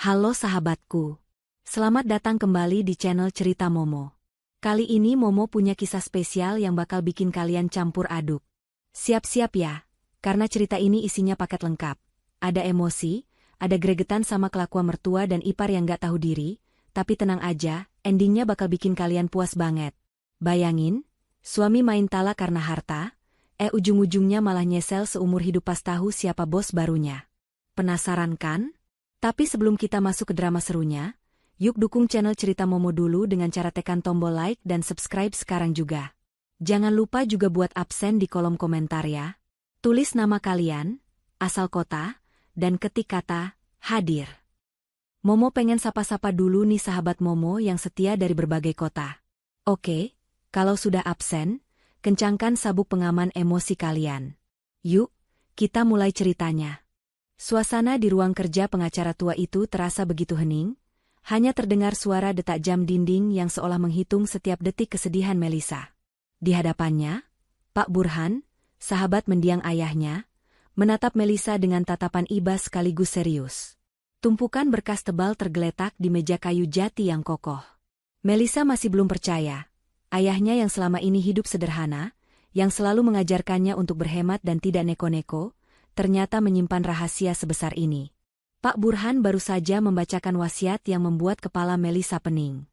Halo sahabatku. Selamat datang kembali di channel Cerita Momo. Kali ini Momo punya kisah spesial yang bakal bikin kalian campur aduk. Siap-siap ya, karena cerita ini isinya paket lengkap. Ada emosi, ada gregetan sama kelakuan mertua dan ipar yang gak tahu diri, tapi tenang aja, endingnya bakal bikin kalian puas banget. Bayangin, suami main tala karena harta, ujung-ujungnya malah nyesel seumur hidup pas tahu siapa bos barunya. Penasaran kan? Tapi sebelum kita masuk ke drama serunya, yuk dukung channel Cerita Momo dulu dengan cara tekan tombol like dan subscribe sekarang juga. Jangan lupa juga buat absen di kolom komentar ya. Tulis nama kalian, asal kota, dan ketik kata, hadir. Momo pengen sapa-sapa dulu nih sahabat Momo yang setia dari berbagai kota. Oke, kalau sudah absen, kencangkan sabuk pengaman emosi kalian. Yuk, kita mulai ceritanya. Suasana di ruang kerja pengacara tua itu terasa begitu hening, hanya terdengar suara detak jam dinding yang seolah menghitung setiap detik kesedihan Melisa. Di hadapannya, Pak Burhan, sahabat mendiang ayahnya, menatap Melisa dengan tatapan iba sekaligus serius. Tumpukan berkas tebal tergeletak di meja kayu jati yang kokoh. Melisa masih belum percaya. Ayahnya yang selama ini hidup sederhana, yang selalu mengajarkannya untuk berhemat dan tidak neko-neko, ternyata menyimpan rahasia sebesar ini. Pak Burhan baru saja membacakan wasiat yang membuat kepala Melisa pening.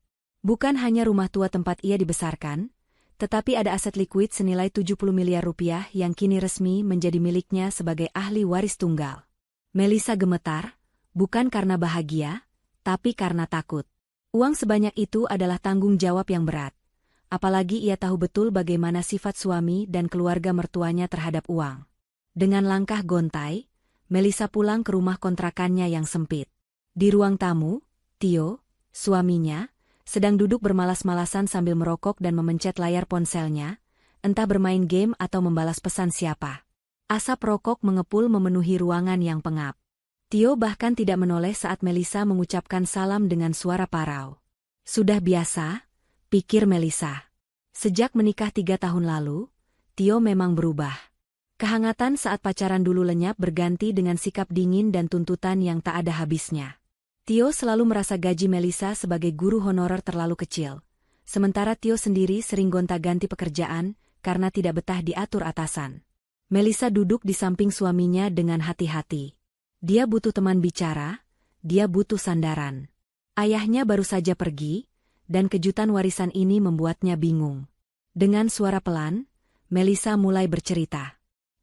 Bukan hanya rumah tua tempat ia dibesarkan, tetapi ada aset likuid senilai 70 miliar rupiah yang kini resmi menjadi miliknya sebagai ahli waris tunggal. Melisa gemetar, bukan karena bahagia, tapi karena takut. Uang sebanyak itu adalah tanggung jawab yang berat. Apalagi ia tahu betul bagaimana sifat suami dan keluarga mertuanya terhadap uang. Dengan langkah gontai, Melisa pulang ke rumah kontrakannya yang sempit. Di ruang tamu, Tio, suaminya, sedang duduk bermalas-malasan sambil merokok dan memencet layar ponselnya, entah bermain game atau membalas pesan siapa. Asap rokok mengepul memenuhi ruangan yang pengap. Tio bahkan tidak menoleh saat Melisa mengucapkan salam dengan suara parau. Sudah biasa, pikir Melisa. Sejak menikah 3 tahun lalu, Tio memang berubah. Kehangatan saat pacaran dulu lenyap berganti dengan sikap dingin dan tuntutan yang tak ada habisnya. Tio selalu merasa gaji Melisa sebagai guru honorer terlalu kecil. Sementara Tio sendiri sering gonta-ganti pekerjaan karena tidak betah diatur atasan. Melisa duduk di samping suaminya dengan hati-hati. Dia butuh teman bicara, dia butuh sandaran. Ayahnya baru saja pergi, dan kejutan warisan ini membuatnya bingung. Dengan suara pelan, Melisa mulai bercerita.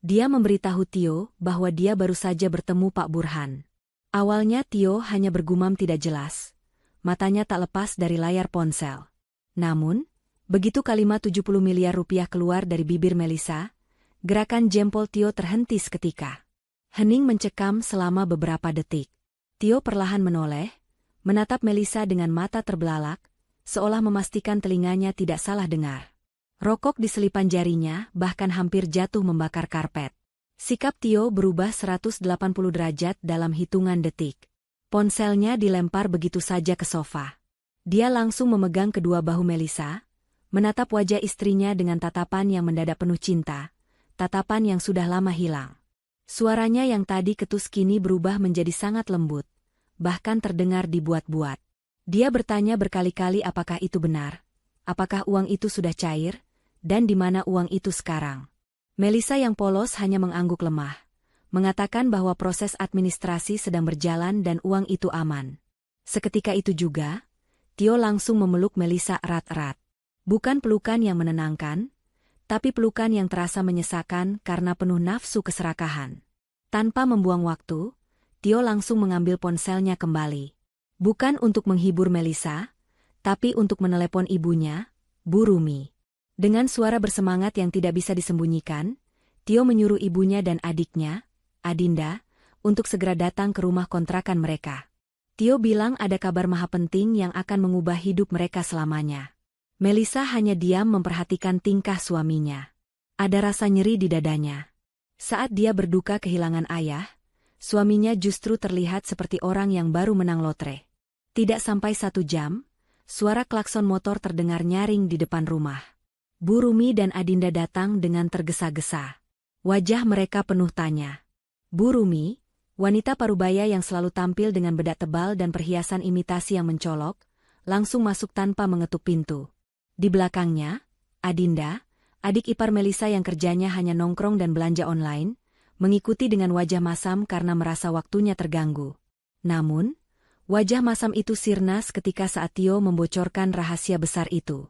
Dia memberitahu Tio bahwa dia baru saja bertemu Pak Burhan. Awalnya Tio hanya bergumam tidak jelas. Matanya tak lepas dari layar ponsel. Namun, begitu kalimat 70 miliar rupiah keluar dari bibir Melisa, gerakan jempol Tio terhenti seketika. Hening mencekam selama beberapa detik. Tio perlahan menoleh, menatap Melisa dengan mata terbelalak, seolah memastikan telinganya tidak salah dengar. Rokok di selipan jarinya bahkan hampir jatuh membakar karpet. Sikap Tio berubah 180 derajat dalam hitungan detik. Ponselnya dilempar begitu saja ke sofa. Dia langsung memegang kedua bahu Melisa, menatap wajah istrinya dengan tatapan yang mendadak penuh cinta, tatapan yang sudah lama hilang. Suaranya yang tadi ketus kini berubah menjadi sangat lembut, bahkan terdengar dibuat-buat. Dia bertanya berkali-kali apakah itu benar, apakah uang itu sudah cair, dan di mana uang itu sekarang. Melisa yang polos hanya mengangguk lemah, mengatakan bahwa proses administrasi sedang berjalan dan uang itu aman. Seketika itu juga, Tio langsung memeluk Melisa erat-erat. Bukan pelukan yang menenangkan, tapi pelukan yang terasa menyesakan karena penuh nafsu keserakahan. Tanpa membuang waktu, Tio langsung mengambil ponselnya kembali. Bukan untuk menghibur Melisa, tapi untuk menelepon ibunya, Bu Rumi. Dengan suara bersemangat yang tidak bisa disembunyikan, Tio menyuruh ibunya dan adiknya, Adinda, untuk segera datang ke rumah kontrakan mereka. Tio bilang ada kabar maha penting yang akan mengubah hidup mereka selamanya. Melisa hanya diam memperhatikan tingkah suaminya. Ada rasa nyeri di dadanya. Saat dia berduka kehilangan ayah, suaminya justru terlihat seperti orang yang baru menang lotre. Tidak sampai 1 jam, suara klakson motor terdengar nyaring di depan rumah. Bu Rumi dan Adinda datang dengan tergesa-gesa. Wajah mereka penuh tanya. Bu Rumi, Wanita parubaya yang selalu tampil dengan bedak tebal dan perhiasan imitasi yang mencolok, langsung masuk tanpa mengetuk pintu. Di belakangnya, Adinda, adik ipar Melisa yang kerjanya hanya nongkrong dan belanja online, mengikuti dengan wajah masam karena merasa waktunya terganggu. Namun, wajah masam itu sirnas ketika saat Tio membocorkan rahasia besar itu.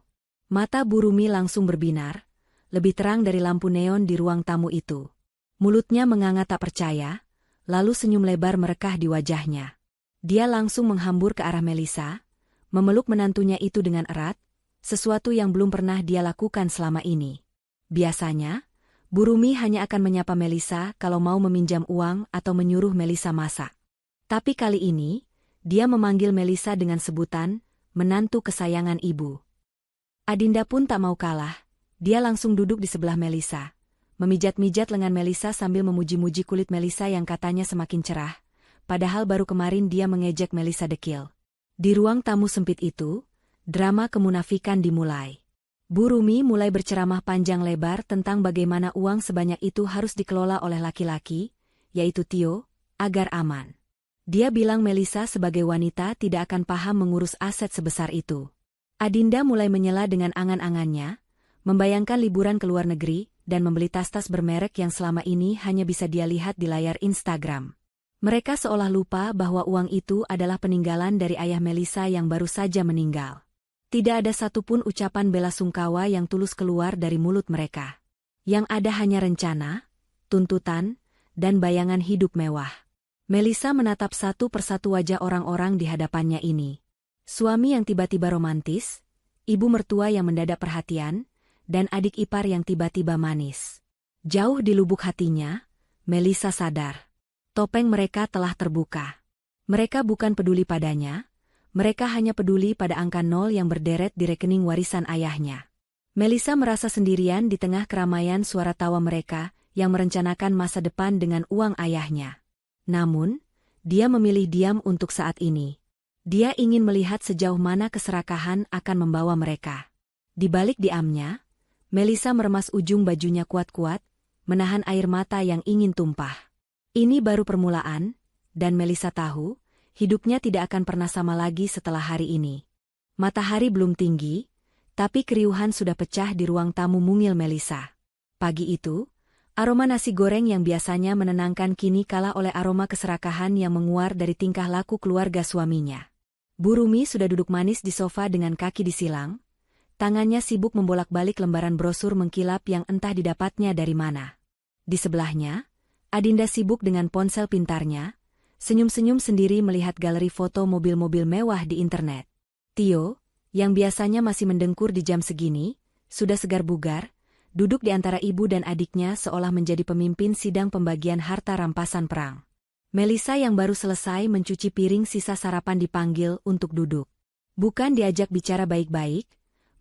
Mata Bu Rumi langsung berbinar, lebih terang dari lampu neon di ruang tamu itu. Mulutnya menganga tak percaya, lalu senyum lebar merekah di wajahnya. Dia langsung menghambur ke arah Melisa, memeluk menantunya itu dengan erat, sesuatu yang belum pernah dia lakukan selama ini. Biasanya, Bu Rumi hanya akan menyapa Melisa kalau mau meminjam uang atau menyuruh Melisa masak. Tapi kali ini, dia memanggil Melisa dengan sebutan, menantu kesayangan ibu. Adinda pun tak mau kalah, dia langsung duduk di sebelah Melisa. Memijat-mijat lengan Melisa sambil memuji-muji kulit Melisa yang katanya semakin cerah, padahal baru kemarin dia mengejek Melisa dekil. Di ruang tamu sempit itu, drama kemunafikan dimulai. Bu Rumi mulai berceramah panjang lebar tentang bagaimana uang sebanyak itu harus dikelola oleh laki-laki, yaitu Tio, agar aman. Dia bilang Melisa sebagai wanita tidak akan paham mengurus aset sebesar itu. Adinda mulai menyela dengan angan-angannya, membayangkan liburan ke luar negeri, dan membeli tas-tas bermerek yang selama ini hanya bisa dia lihat di layar Instagram. Mereka seolah lupa bahwa uang itu adalah peninggalan dari ayah Melisa yang baru saja meninggal. Tidak ada satupun ucapan bela sungkawa yang tulus keluar dari mulut mereka. Yang ada hanya rencana, tuntutan, dan bayangan hidup mewah. Melisa menatap satu persatu wajah orang-orang di hadapannya ini. Suami yang tiba-tiba romantis, ibu mertua yang mendadak perhatian, dan adik ipar yang tiba-tiba manis. Jauh di lubuk hatinya, Melisa sadar. Topeng mereka telah terbuka. Mereka bukan peduli padanya, mereka hanya peduli pada angka 0 yang berderet di rekening warisan ayahnya. Melisa merasa sendirian di tengah keramaian suara tawa mereka yang merencanakan masa depan dengan uang ayahnya. Namun, dia memilih diam untuk saat ini. Dia ingin melihat sejauh mana keserakahan akan membawa mereka. Di balik diamnya, Melisa meremas ujung bajunya kuat-kuat, menahan air mata yang ingin tumpah. Ini baru permulaan, dan Melisa tahu, hidupnya tidak akan pernah sama lagi setelah hari ini. Matahari belum tinggi, tapi keriuhan sudah pecah di ruang tamu mungil Melisa. Pagi itu, aroma nasi goreng yang biasanya menenangkan kini kalah oleh aroma keserakahan yang menguar dari tingkah laku keluarga suaminya. Bu Rumi sudah duduk manis di sofa dengan kaki disilang, tangannya sibuk membolak-balik lembaran brosur mengkilap yang entah didapatnya dari mana. Di sebelahnya, Adinda sibuk dengan ponsel pintarnya, senyum-senyum sendiri melihat galeri foto mobil-mobil mewah di internet. Tio, yang biasanya masih mendengkur di jam segini, sudah segar bugar, duduk di antara ibu dan adiknya seolah menjadi pemimpin sidang pembagian harta rampasan perang. Melisa yang baru selesai mencuci piring sisa sarapan dipanggil untuk duduk. Bukan diajak bicara baik-baik,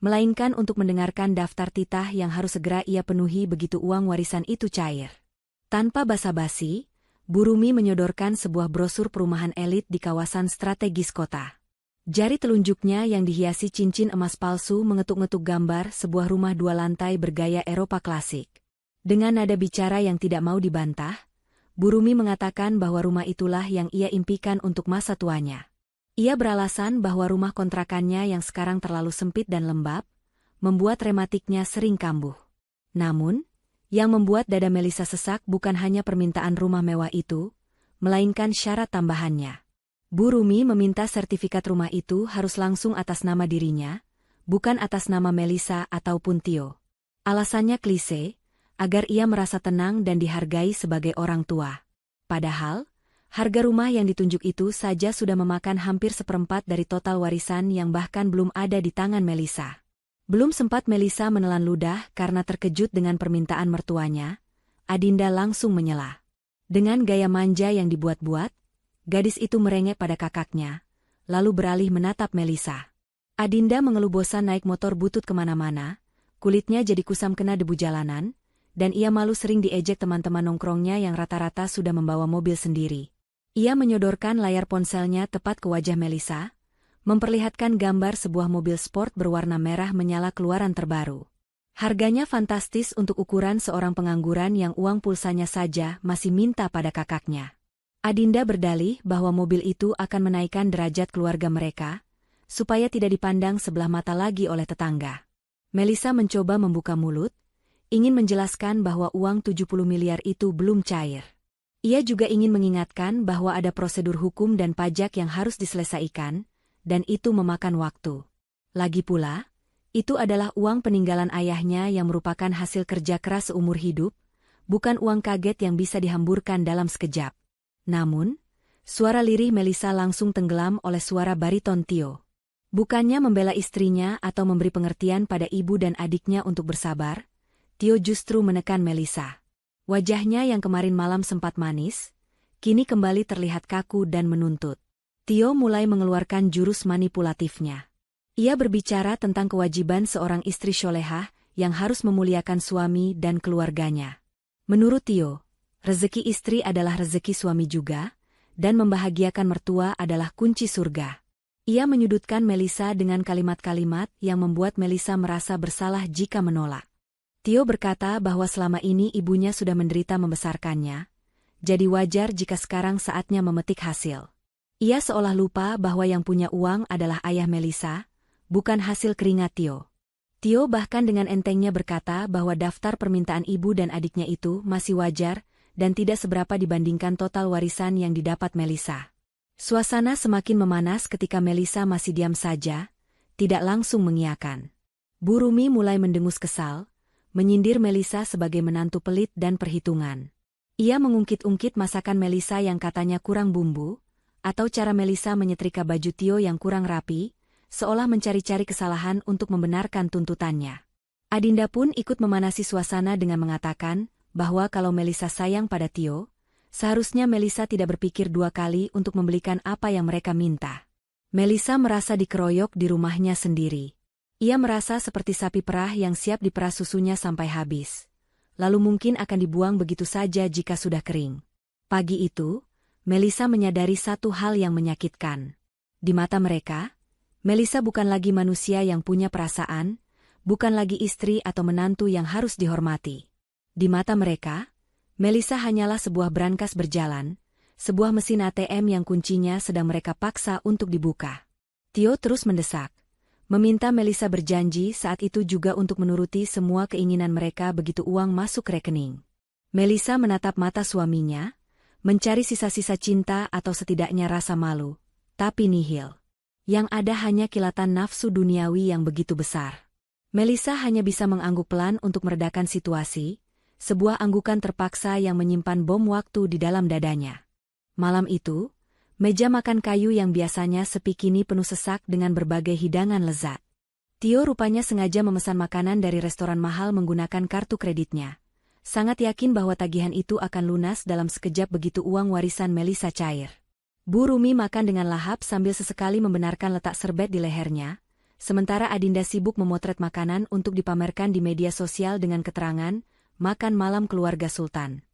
melainkan untuk mendengarkan daftar titah yang harus segera ia penuhi begitu uang warisan itu cair. Tanpa basa-basi, Bu Rumi menyodorkan sebuah brosur perumahan elit di kawasan strategis kota. Jari telunjuknya yang dihiasi cincin emas palsu mengetuk-ngetuk gambar sebuah rumah 2 lantai bergaya Eropa klasik. Dengan nada bicara yang tidak mau dibantah, Bu Rumi mengatakan bahwa rumah itulah yang ia impikan untuk masa tuanya. Ia beralasan bahwa rumah kontrakannya yang sekarang terlalu sempit dan lembab, membuat rematiknya sering kambuh. Namun, yang membuat dada Melisa sesak bukan hanya permintaan rumah mewah itu, melainkan syarat tambahannya. Bu Rumi meminta sertifikat rumah itu harus langsung atas nama dirinya, bukan atas nama Melisa ataupun Tio. Alasannya klise, agar ia merasa tenang dan dihargai sebagai orang tua. Padahal, harga rumah yang ditunjuk itu saja sudah memakan hampir 1/4 dari total warisan yang bahkan belum ada di tangan Melisa. Belum sempat Melisa menelan ludah karena terkejut dengan permintaan mertuanya, Adinda langsung menyela. Dengan gaya manja yang dibuat-buat, gadis itu merengek pada kakaknya, lalu beralih menatap Melisa. Adinda mengeluh bosan naik motor butut kemana-mana, kulitnya jadi kusam kena debu jalanan, dan ia malu sering diejek teman-teman nongkrongnya yang rata-rata sudah membawa mobil sendiri. Ia menyodorkan layar ponselnya tepat ke wajah Melisa, memperlihatkan gambar sebuah mobil sport berwarna merah menyala keluaran terbaru. Harganya fantastis untuk ukuran seorang pengangguran yang uang pulsanya saja masih minta pada kakaknya. Adinda berdalih bahwa mobil itu akan menaikkan derajat keluarga mereka, supaya tidak dipandang sebelah mata lagi oleh tetangga. Melissa mencoba membuka mulut, ingin menjelaskan bahwa uang 70 miliar itu belum cair. Ia juga ingin mengingatkan bahwa ada prosedur hukum dan pajak yang harus diselesaikan, dan itu memakan waktu. Lagi pula, itu adalah uang peninggalan ayahnya yang merupakan hasil kerja keras seumur hidup, bukan uang kaget yang bisa dihamburkan dalam sekejap. Namun, suara lirih Melissa langsung tenggelam oleh suara bariton Tio. Bukannya membela istrinya atau memberi pengertian pada ibu dan adiknya untuk bersabar, Tio justru menekan Melissa. Wajahnya yang kemarin malam sempat manis, kini kembali terlihat kaku dan menuntut. Tio mulai mengeluarkan jurus manipulatifnya. Ia berbicara tentang kewajiban seorang istri solehah yang harus memuliakan suami dan keluarganya. Menurut Tio, rezeki istri adalah rezeki suami juga, dan membahagiakan mertua adalah kunci surga. Ia menyudutkan Melissa dengan kalimat-kalimat yang membuat Melissa merasa bersalah jika menolak. Tio berkata bahwa selama ini ibunya sudah menderita membesarkannya, jadi wajar jika sekarang saatnya memetik hasil. Ia seolah lupa bahwa yang punya uang adalah ayah Melissa, bukan hasil keringat Tio. Tio bahkan dengan entengnya berkata bahwa daftar permintaan ibu dan adiknya itu masih wajar, dan tidak seberapa dibandingkan total warisan yang didapat Melissa. Suasana semakin memanas ketika Melissa masih diam saja, tidak langsung mengiyakan. Bu Rumi mulai mendengus kesal, menyindir Melissa sebagai menantu pelit dan perhitungan. Ia mengungkit-ungkit masakan Melissa yang katanya kurang bumbu, atau cara Melissa menyetrika baju Tio yang kurang rapi, seolah mencari-cari kesalahan untuk membenarkan tuntutannya. Adinda pun ikut memanasi suasana dengan mengatakan bahwa kalau Melissa sayang pada Tio, seharusnya Melissa tidak berpikir dua kali untuk membelikan apa yang mereka minta. Melissa merasa dikeroyok di rumahnya sendiri. Ia merasa seperti sapi perah yang siap diperas susunya sampai habis. Lalu mungkin akan dibuang begitu saja jika sudah kering. Pagi itu, Melissa menyadari satu hal yang menyakitkan. Di mata mereka, Melissa bukan lagi manusia yang punya perasaan, bukan lagi istri atau menantu yang harus dihormati. Di mata mereka, Melissa hanyalah sebuah brankas berjalan, sebuah mesin ATM yang kuncinya sedang mereka paksa untuk dibuka. Tio terus mendesak, meminta Melissa berjanji saat itu juga untuk menuruti semua keinginan mereka begitu uang masuk rekening. Melissa menatap mata suaminya, mencari sisa-sisa cinta atau setidaknya rasa malu, tapi nihil. Yang ada hanya kilatan nafsu duniawi yang begitu besar. Melissa hanya bisa mengangguk pelan untuk meredakan situasi, sebuah anggukan terpaksa yang menyimpan bom waktu di dalam dadanya. Malam itu, meja makan kayu yang biasanya sepi kini penuh sesak dengan berbagai hidangan lezat. Tio rupanya sengaja memesan makanan dari restoran mahal menggunakan kartu kreditnya. Sangat yakin bahwa tagihan itu akan lunas dalam sekejap begitu uang warisan Melissa cair. Bu Rumi makan dengan lahap sambil sesekali membenarkan letak serbet di lehernya, sementara Adinda sibuk memotret makanan untuk dipamerkan di media sosial dengan keterangan, makan malam keluarga Sultan.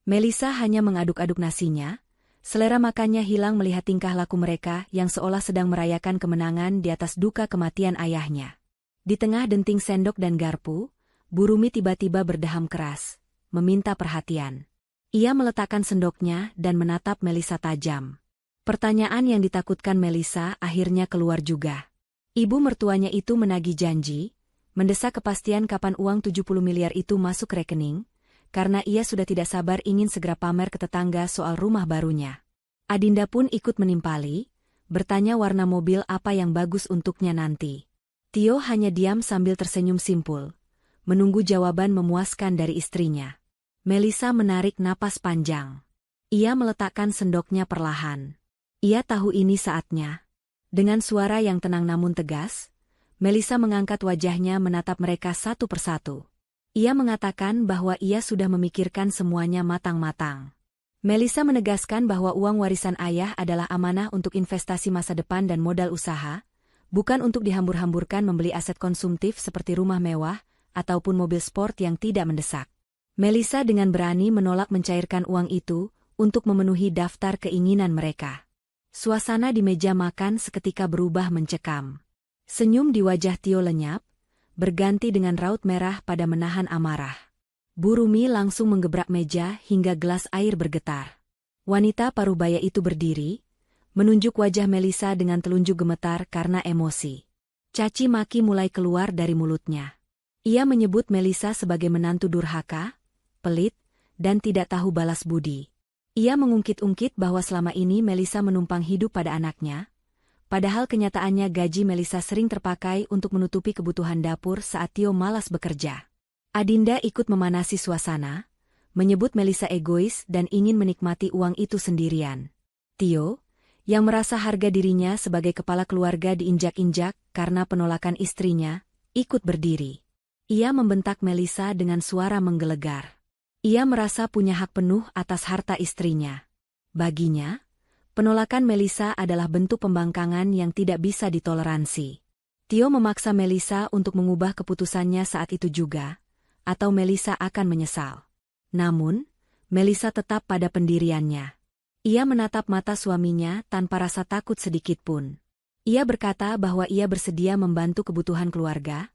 Melissa hanya mengaduk-aduk nasinya, selera makannya hilang melihat tingkah laku mereka yang seolah sedang merayakan kemenangan di atas duka kematian ayahnya. Di tengah denting sendok dan garpu, Bu Rumi tiba-tiba berdeham keras, meminta perhatian. Ia meletakkan sendoknya dan menatap Melissa tajam. Pertanyaan yang ditakutkan Melissa akhirnya keluar juga. Ibu mertuanya itu menagih janji, mendesak kepastian kapan uang 70 miliar itu masuk rekening, karena ia sudah tidak sabar ingin segera pamer ke tetangga soal rumah barunya. Adinda pun ikut menimpali, bertanya warna mobil apa yang bagus untuknya nanti. Tio hanya diam sambil tersenyum simpul, menunggu jawaban memuaskan dari istrinya. Melissa menarik napas panjang. Ia meletakkan sendoknya perlahan. Ia tahu ini saatnya. Dengan suara yang tenang namun tegas, Melissa mengangkat wajahnya menatap mereka satu persatu. Ia mengatakan bahwa ia sudah memikirkan semuanya matang-matang. Melissa menegaskan bahwa uang warisan ayah adalah amanah untuk investasi masa depan dan modal usaha, bukan untuk dihambur-hamburkan membeli aset konsumtif seperti rumah mewah ataupun mobil sport yang tidak mendesak. Melissa dengan berani menolak mencairkan uang itu untuk memenuhi daftar keinginan mereka. Suasana di meja makan seketika berubah mencekam. Senyum di wajah Tio lenyap, berganti dengan raut merah pada menahan amarah. Bu Rumi langsung menggebrak meja hingga gelas air bergetar. Wanita parubaya itu berdiri, menunjuk wajah Melisa dengan telunjuk gemetar karena emosi. Caci maki mulai keluar dari mulutnya. Ia menyebut Melisa sebagai menantu durhaka, pelit, dan tidak tahu balas budi. Ia mengungkit-ungkit bahwa selama ini Melisa menumpang hidup pada anaknya, padahal kenyataannya gaji Melisa sering terpakai untuk menutupi kebutuhan dapur saat Tio malas bekerja. Adinda ikut memanasi suasana, menyebut Melisa egois dan ingin menikmati uang itu sendirian. Tio, yang merasa harga dirinya sebagai kepala keluarga diinjak-injak karena penolakan istrinya, ikut berdiri. Ia membentak Melisa dengan suara menggelegar. Ia merasa punya hak penuh atas harta istrinya. Baginya, penolakan Melisa adalah bentuk pembangkangan yang tidak bisa ditoleransi. Tio memaksa Melisa untuk mengubah keputusannya saat itu juga, atau Melisa akan menyesal. Namun, Melisa tetap pada pendiriannya. Ia menatap mata suaminya tanpa rasa takut sedikitpun. Ia berkata bahwa ia bersedia membantu kebutuhan keluarga,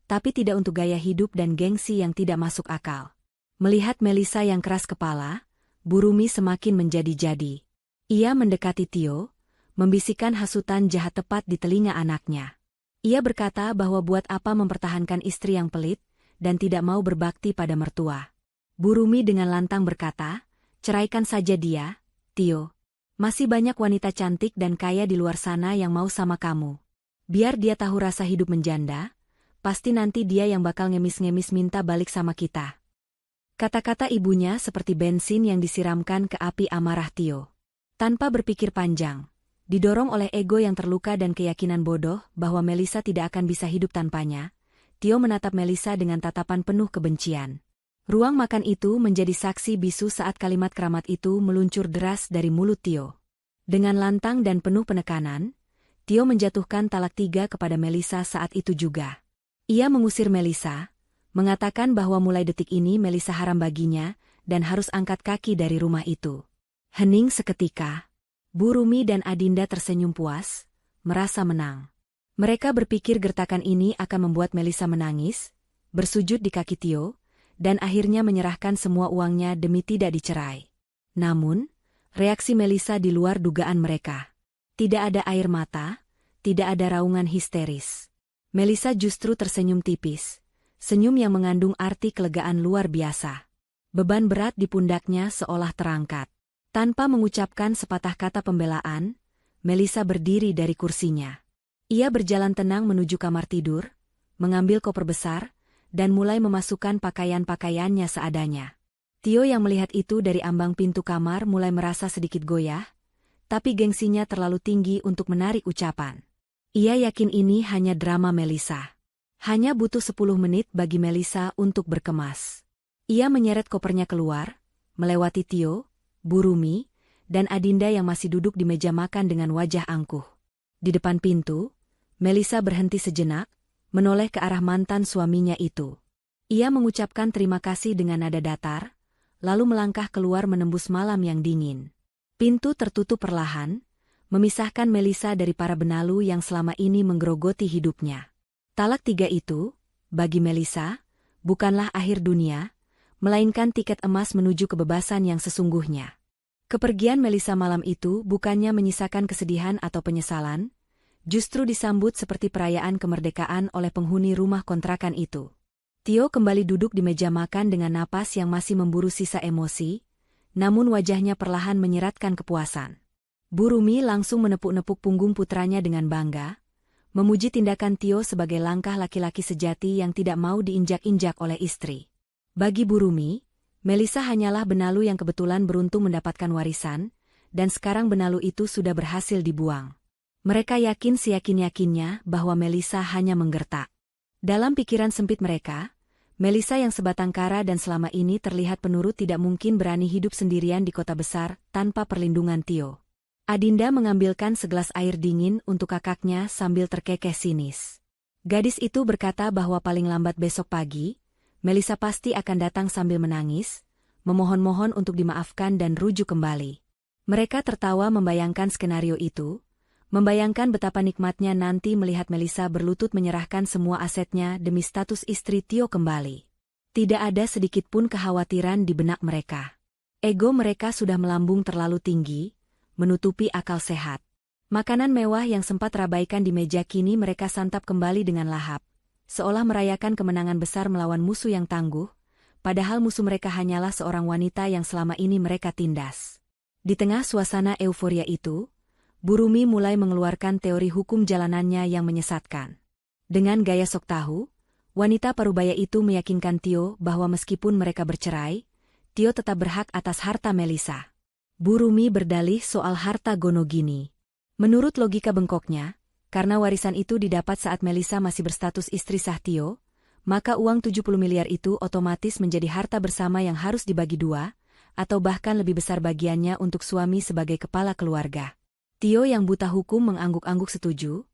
tapi tidak untuk gaya hidup dan gengsi yang tidak masuk akal. Melihat Melisa yang keras kepala, Bu Rumi semakin menjadi-jadi. Ia mendekati Tio, membisikkan hasutan jahat tepat di telinga anaknya. Ia berkata bahwa buat apa mempertahankan istri yang pelit dan tidak mau berbakti pada mertua. Bu Rumi dengan lantang berkata, "Ceraikan saja dia, Tio. Masih banyak wanita cantik dan kaya di luar sana yang mau sama kamu. Biar dia tahu rasa hidup menjanda, pasti nanti dia yang bakal ngemis-ngemis minta balik sama kita." Kata-kata ibunya seperti bensin yang disiramkan ke api amarah Tio. Tanpa berpikir panjang, didorong oleh ego yang terluka dan keyakinan bodoh bahwa Melisa tidak akan bisa hidup tanpanya, Tio menatap Melisa dengan tatapan penuh kebencian. Ruang makan itu menjadi saksi bisu saat kalimat keramat itu meluncur deras dari mulut Tio. Dengan lantang dan penuh penekanan, Tio menjatuhkan talak 3 kepada Melisa saat itu juga. Ia mengusir Melisa, mengatakan bahwa mulai detik ini Melisa haram baginya dan harus angkat kaki dari rumah itu. Hening seketika. Bu Rumi dan Adinda tersenyum puas, merasa menang. Mereka berpikir gertakan ini akan membuat Melisa menangis, bersujud di kaki Tio, dan akhirnya menyerahkan semua uangnya demi tidak dicerai. Namun, reaksi Melisa di luar dugaan mereka. Tidak ada air mata, tidak ada raungan histeris. Melisa justru tersenyum tipis, senyum yang mengandung arti kelegaan luar biasa. Beban berat di pundaknya seolah terangkat. Tanpa mengucapkan sepatah kata pembelaan, Melisa berdiri dari kursinya. Ia berjalan tenang menuju kamar tidur, mengambil koper besar, dan mulai memasukkan pakaian-pakaiannya seadanya. Tio yang melihat itu dari ambang pintu kamar mulai merasa sedikit goyah, tapi gengsinya terlalu tinggi untuk menarik ucapan. Ia yakin ini hanya drama Melisa. Hanya butuh 10 menit bagi Melisa untuk berkemas. Ia menyeret kopernya keluar, melewati Tio, Bu Rumi, dan Adinda yang masih duduk di meja makan dengan wajah angkuh. Di depan pintu, Melisa berhenti sejenak, menoleh ke arah mantan suaminya itu. Ia mengucapkan terima kasih dengan nada datar, lalu melangkah keluar menembus malam yang dingin. Pintu tertutup perlahan, memisahkan Melisa dari para benalu yang selama ini menggerogoti hidupnya. Talak 3 itu, bagi Melisa, bukanlah akhir dunia, melainkan tiket emas menuju kebebasan yang sesungguhnya. Kepergian Melisa malam itu bukannya menyisakan kesedihan atau penyesalan, justru disambut seperti perayaan kemerdekaan oleh penghuni rumah kontrakan itu. Tio kembali duduk di meja makan dengan napas yang masih memburu sisa emosi, namun wajahnya perlahan menyeratkan kepuasan. Bu Rumi langsung menepuk-nepuk punggung putranya dengan bangga, memuji tindakan Tio sebagai langkah laki-laki sejati yang tidak mau diinjak-injak oleh istri. Bagi Bu Rumi, Melisa hanyalah benalu yang kebetulan beruntung mendapatkan warisan, dan sekarang benalu itu sudah berhasil dibuang. Mereka yakin seyakin-yakinnya bahwa Melisa hanya menggertak. Dalam pikiran sempit mereka, Melisa yang sebatang kara dan selama ini terlihat penurut tidak mungkin berani hidup sendirian di kota besar tanpa perlindungan Tio. Adinda mengambilkan segelas air dingin untuk kakaknya sambil terkekeh sinis. Gadis itu berkata bahwa paling lambat besok pagi, Melisa pasti akan datang sambil menangis, memohon-mohon untuk dimaafkan dan rujuk kembali. Mereka tertawa membayangkan skenario itu, membayangkan betapa nikmatnya nanti melihat Melisa berlutut menyerahkan semua asetnya demi status istri Tio kembali. Tidak ada sedikit pun kekhawatiran di benak mereka. Ego mereka sudah melambung terlalu tinggi, menutupi akal sehat. Makanan mewah yang sempat terabaikan di meja kini mereka santap kembali dengan lahap, seolah merayakan kemenangan besar melawan musuh yang tangguh, padahal musuh mereka hanyalah seorang wanita yang selama ini mereka tindas. Di tengah suasana euforia itu, Burumi mulai mengeluarkan teori hukum jalanannya yang menyesatkan. Dengan gaya sok tahu, wanita parubaya itu meyakinkan Tio bahwa meskipun mereka bercerai, Tio tetap berhak atas harta Melisa. Burumi berdalih soal harta Gonogini. Menurut logika bengkoknya, karena warisan itu didapat saat Melisa masih berstatus istri sah Tio, maka uang 70 miliar itu otomatis menjadi harta bersama yang harus dibagi dua, atau bahkan lebih besar bagiannya untuk suami sebagai kepala keluarga. Tio yang buta hukum mengangguk-angguk setuju.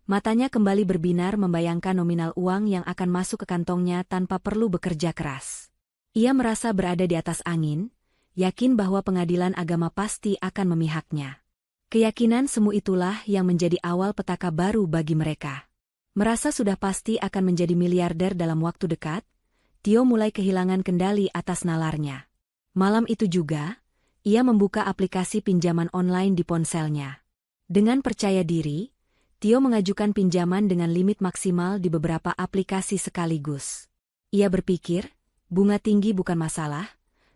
Matanya kembali berbinar membayangkan nominal uang yang akan masuk ke kantongnya tanpa perlu bekerja keras. Ia merasa berada di atas angin, yakin bahwa pengadilan agama pasti akan memihaknya. Keyakinan semu itulah yang menjadi awal petaka baru bagi mereka. Merasa sudah pasti akan menjadi miliarder dalam waktu dekat, Tio mulai kehilangan kendali atas nalarnya. Malam itu juga, ia membuka aplikasi pinjaman online di ponselnya. Dengan percaya diri, Tio mengajukan pinjaman dengan limit maksimal di beberapa aplikasi sekaligus. Ia berpikir, bunga tinggi bukan masalah,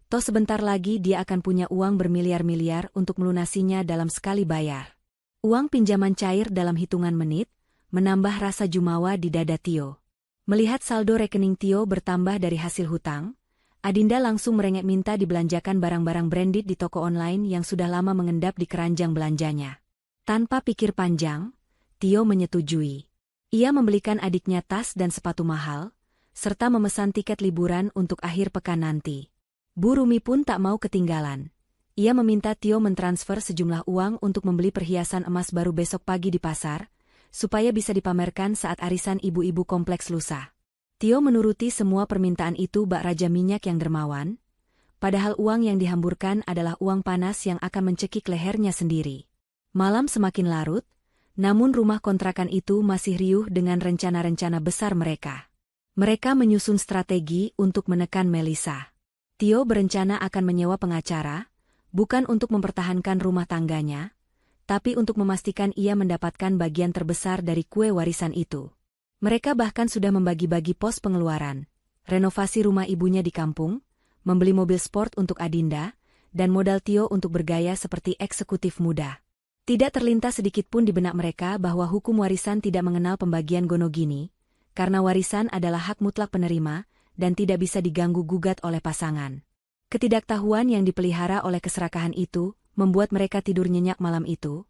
toh sebentar lagi dia akan punya uang bermiliar-miliar untuk melunasinya dalam sekali bayar. Uang pinjaman cair dalam hitungan menit, menambah rasa jumawa di dada Tio. Melihat saldo rekening Tio bertambah dari hasil hutang, Adinda langsung merengek minta dibelanjakan barang-barang branded di toko online yang sudah lama mengendap di keranjang belanjanya. Tanpa pikir panjang, Tio menyetujui. Ia membelikan adiknya tas dan sepatu mahal, serta memesan tiket liburan untuk akhir pekan nanti. Burumi pun tak mau ketinggalan. Ia meminta Tio mentransfer sejumlah uang untuk membeli perhiasan emas baru besok pagi di pasar, supaya bisa dipamerkan saat arisan ibu-ibu kompleks lusa. Tio menuruti semua permintaan itu bak Raja Minyak yang dermawan, padahal uang yang dihamburkan adalah uang panas yang akan mencekik lehernya sendiri. Malam semakin larut, namun rumah kontrakan itu masih riuh dengan rencana-rencana besar mereka. Mereka menyusun strategi untuk menekan Melisa. Tio berencana akan menyewa pengacara, bukan untuk mempertahankan rumah tangganya, tapi untuk memastikan ia mendapatkan bagian terbesar dari kue warisan itu. Mereka bahkan sudah membagi-bagi pos pengeluaran, renovasi rumah ibunya di kampung, membeli mobil sport untuk Adinda, dan modal Tio untuk bergaya seperti eksekutif muda. Tidak terlintas sedikit pun di benak mereka bahwa hukum warisan tidak mengenal pembagian Gonogini, karena warisan adalah hak mutlak penerima dan tidak bisa diganggu-gugat oleh pasangan. Ketidaktahuan yang dipelihara oleh keserakahan itu membuat mereka tidur nyenyak malam itu,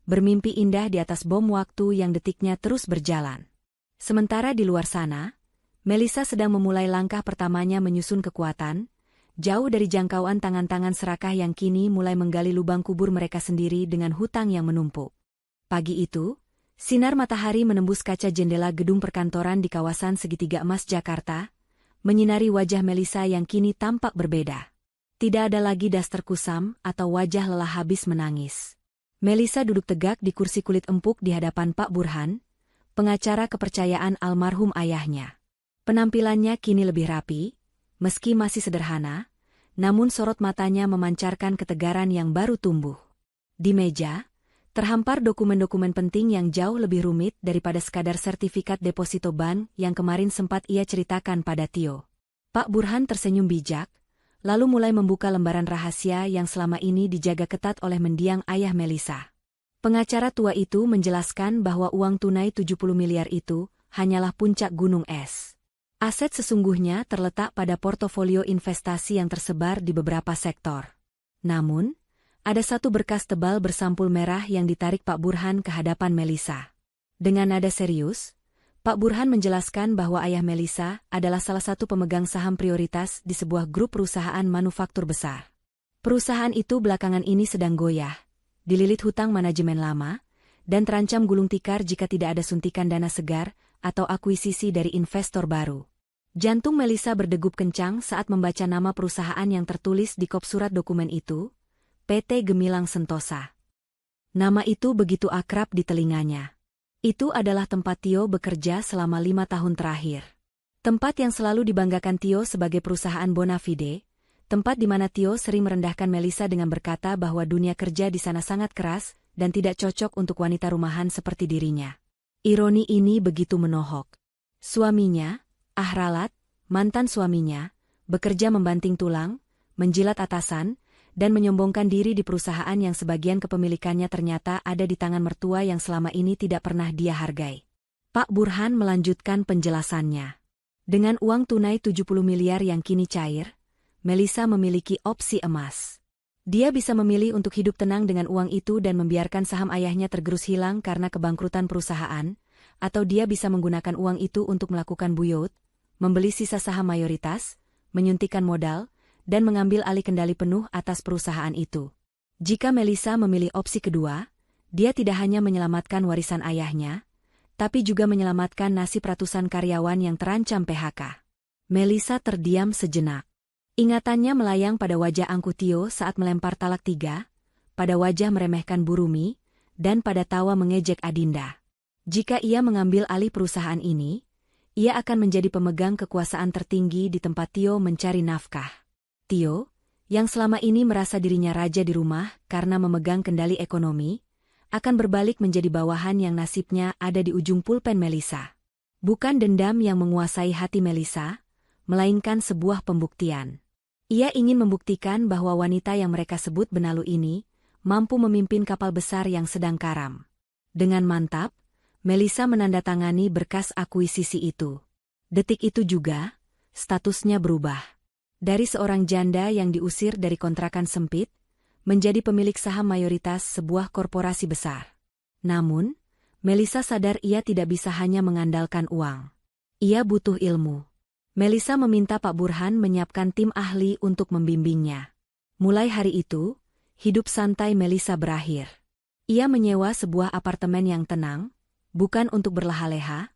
bermimpi indah di atas bom waktu yang detiknya terus berjalan. Sementara di luar sana, Melisa sedang memulai langkah pertamanya menyusun kekuatan, jauh dari jangkauan tangan-tangan serakah yang kini mulai menggali lubang kubur mereka sendiri dengan hutang yang menumpuk. Pagi itu, sinar matahari menembus kaca jendela gedung perkantoran di kawasan Segitiga Emas Jakarta, menyinari wajah Melisa yang kini tampak berbeda. Tidak ada lagi daster kusam atau wajah lelah habis menangis. Melisa duduk tegak di kursi kulit empuk di hadapan Pak Burhan, pengacara kepercayaan almarhum ayahnya. Penampilannya kini lebih rapi, meski masih sederhana, namun sorot matanya memancarkan ketegaran yang baru tumbuh. Di meja, terhampar dokumen-dokumen penting yang jauh lebih rumit daripada sekadar sertifikat deposito bank yang kemarin sempat ia ceritakan pada Tio. Pak Burhan tersenyum bijak, lalu mulai membuka lembaran rahasia yang selama ini dijaga ketat oleh mendiang ayah Melisa. Pengacara tua itu menjelaskan bahwa uang tunai 70 miliar itu hanyalah puncak gunung es. Aset sesungguhnya terletak pada portofolio investasi yang tersebar di beberapa sektor. Namun, ada satu berkas tebal bersampul merah yang ditarik Pak Burhan ke hadapan Melisa. Dengan nada serius, Pak Burhan menjelaskan bahwa ayah Melisa adalah salah satu pemegang saham prioritas di sebuah grup perusahaan manufaktur besar. Perusahaan itu belakangan ini sedang goyah, dililit hutang manajemen lama, dan terancam gulung tikar jika tidak ada suntikan dana segar atau akuisisi dari investor baru. Jantung Melisa berdegup kencang saat membaca nama perusahaan yang tertulis di kop surat dokumen itu, PT Gemilang Sentosa. Nama itu begitu akrab di telinganya. Itu adalah tempat Tio bekerja selama 5 tahun terakhir. Tempat yang selalu dibanggakan Tio sebagai perusahaan bona fide, tempat di mana Tio sering merendahkan Melissa dengan berkata bahwa dunia kerja di sana sangat keras dan tidak cocok untuk wanita rumahan seperti dirinya. Ironi ini begitu menohok. Suaminya, Ahralat, mantan suaminya, bekerja membanting tulang, menjilat atasan, dan menyombongkan diri di perusahaan yang sebagian kepemilikannya ternyata ada di tangan mertua yang selama ini tidak pernah dia hargai. Pak Burhan melanjutkan penjelasannya. Dengan uang tunai 70 miliar yang kini cair, Melissa memiliki opsi emas. Dia bisa memilih untuk hidup tenang dengan uang itu dan membiarkan saham ayahnya tergerus hilang karena kebangkrutan perusahaan, atau dia bisa menggunakan uang itu untuk melakukan buyout, membeli sisa saham mayoritas, menyuntikkan modal, dan mengambil alih kendali penuh atas perusahaan itu. Jika Melissa memilih opsi kedua, dia tidak hanya menyelamatkan warisan ayahnya, tapi juga menyelamatkan nasib ratusan karyawan yang terancam PHK. Melissa terdiam sejenak. Ingatannya melayang pada wajah Angku Tio saat melempar talak 3, pada wajah meremehkan Burumi, dan pada tawa mengejek Adinda. Jika ia mengambil alih perusahaan ini, ia akan menjadi pemegang kekuasaan tertinggi di tempat Tio mencari nafkah. Tio, yang selama ini merasa dirinya raja di rumah karena memegang kendali ekonomi, akan berbalik menjadi bawahan yang nasibnya ada di ujung pulpen Melissa. Bukan dendam yang menguasai hati Melissa, melainkan sebuah pembuktian. Ia ingin membuktikan bahwa wanita yang mereka sebut benalu ini mampu memimpin kapal besar yang sedang karam. Dengan mantap, Melissa menandatangani berkas akuisisi itu. Detik itu juga, statusnya berubah. Dari seorang janda yang diusir dari kontrakan sempit, menjadi pemilik saham mayoritas sebuah korporasi besar. Namun, Melissa sadar ia tidak bisa hanya mengandalkan uang. Ia butuh ilmu. Melissa meminta Pak Burhan menyiapkan tim ahli untuk membimbingnya. Mulai hari itu, hidup santai Melissa berakhir. Ia menyewa sebuah apartemen yang tenang, bukan untuk berleha-leha,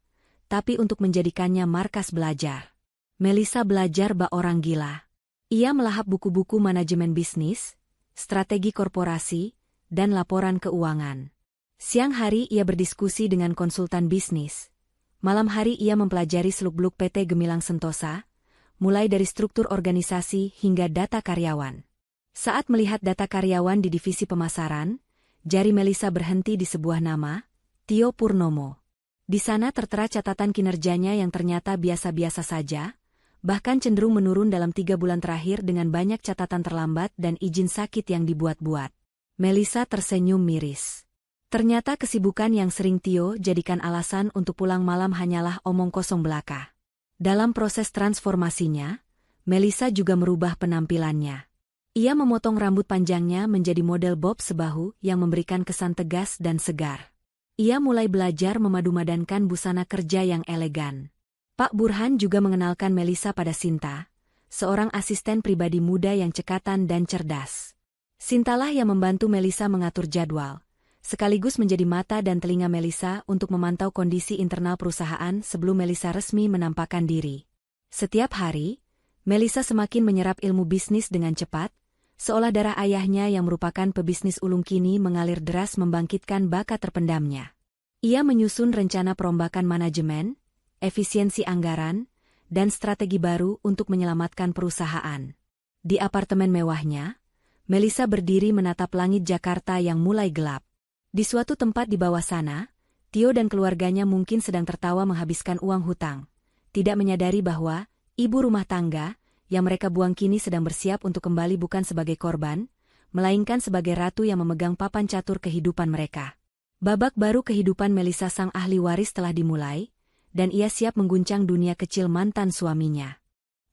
tapi untuk menjadikannya markas belajar. Melissa belajar bak orang gila. Ia melahap buku-buku manajemen bisnis, strategi korporasi, dan laporan keuangan. Siang hari ia berdiskusi dengan konsultan bisnis. Malam hari ia mempelajari seluk-beluk PT Gemilang Sentosa, mulai dari struktur organisasi hingga data karyawan. Saat melihat data karyawan di divisi pemasaran, jari Melissa berhenti di sebuah nama, Tio Purnomo. Di sana tertera catatan kinerjanya yang ternyata biasa-biasa saja, bahkan cenderung menurun dalam 3 bulan terakhir dengan banyak catatan terlambat dan izin sakit yang dibuat-buat. Melissa tersenyum miris. Ternyata kesibukan yang sering Tio jadikan alasan untuk pulang malam hanyalah omong kosong belaka. Dalam proses transformasinya, Melissa juga merubah penampilannya. Ia memotong rambut panjangnya menjadi model bob sebahu yang memberikan kesan tegas dan segar. Ia mulai belajar memadu-madankan busana kerja yang elegan. Pak Burhan juga mengenalkan Melissa pada Sinta, seorang asisten pribadi muda yang cekatan dan cerdas. Sintalah yang membantu Melissa mengatur jadwal, sekaligus menjadi mata dan telinga Melissa untuk memantau kondisi internal perusahaan sebelum Melissa resmi menampakkan diri. Setiap hari, Melissa semakin menyerap ilmu bisnis dengan cepat, seolah darah ayahnya yang merupakan pebisnis ulung kini mengalir deras membangkitkan bakat terpendamnya. Ia menyusun rencana perombakan manajemen, efisiensi anggaran, dan strategi baru untuk menyelamatkan perusahaan. Di apartemen mewahnya, Melissa berdiri menatap langit Jakarta yang mulai gelap. Di suatu tempat di bawah sana, Tio dan keluarganya mungkin sedang tertawa menghabiskan uang hutang, tidak menyadari bahwa ibu rumah tangga yang mereka buang kini sedang bersiap untuk kembali bukan sebagai korban, melainkan sebagai ratu yang memegang papan catur kehidupan mereka. Babak baru kehidupan Melissa sang ahli waris telah dimulai, dan ia siap mengguncang dunia kecil mantan suaminya.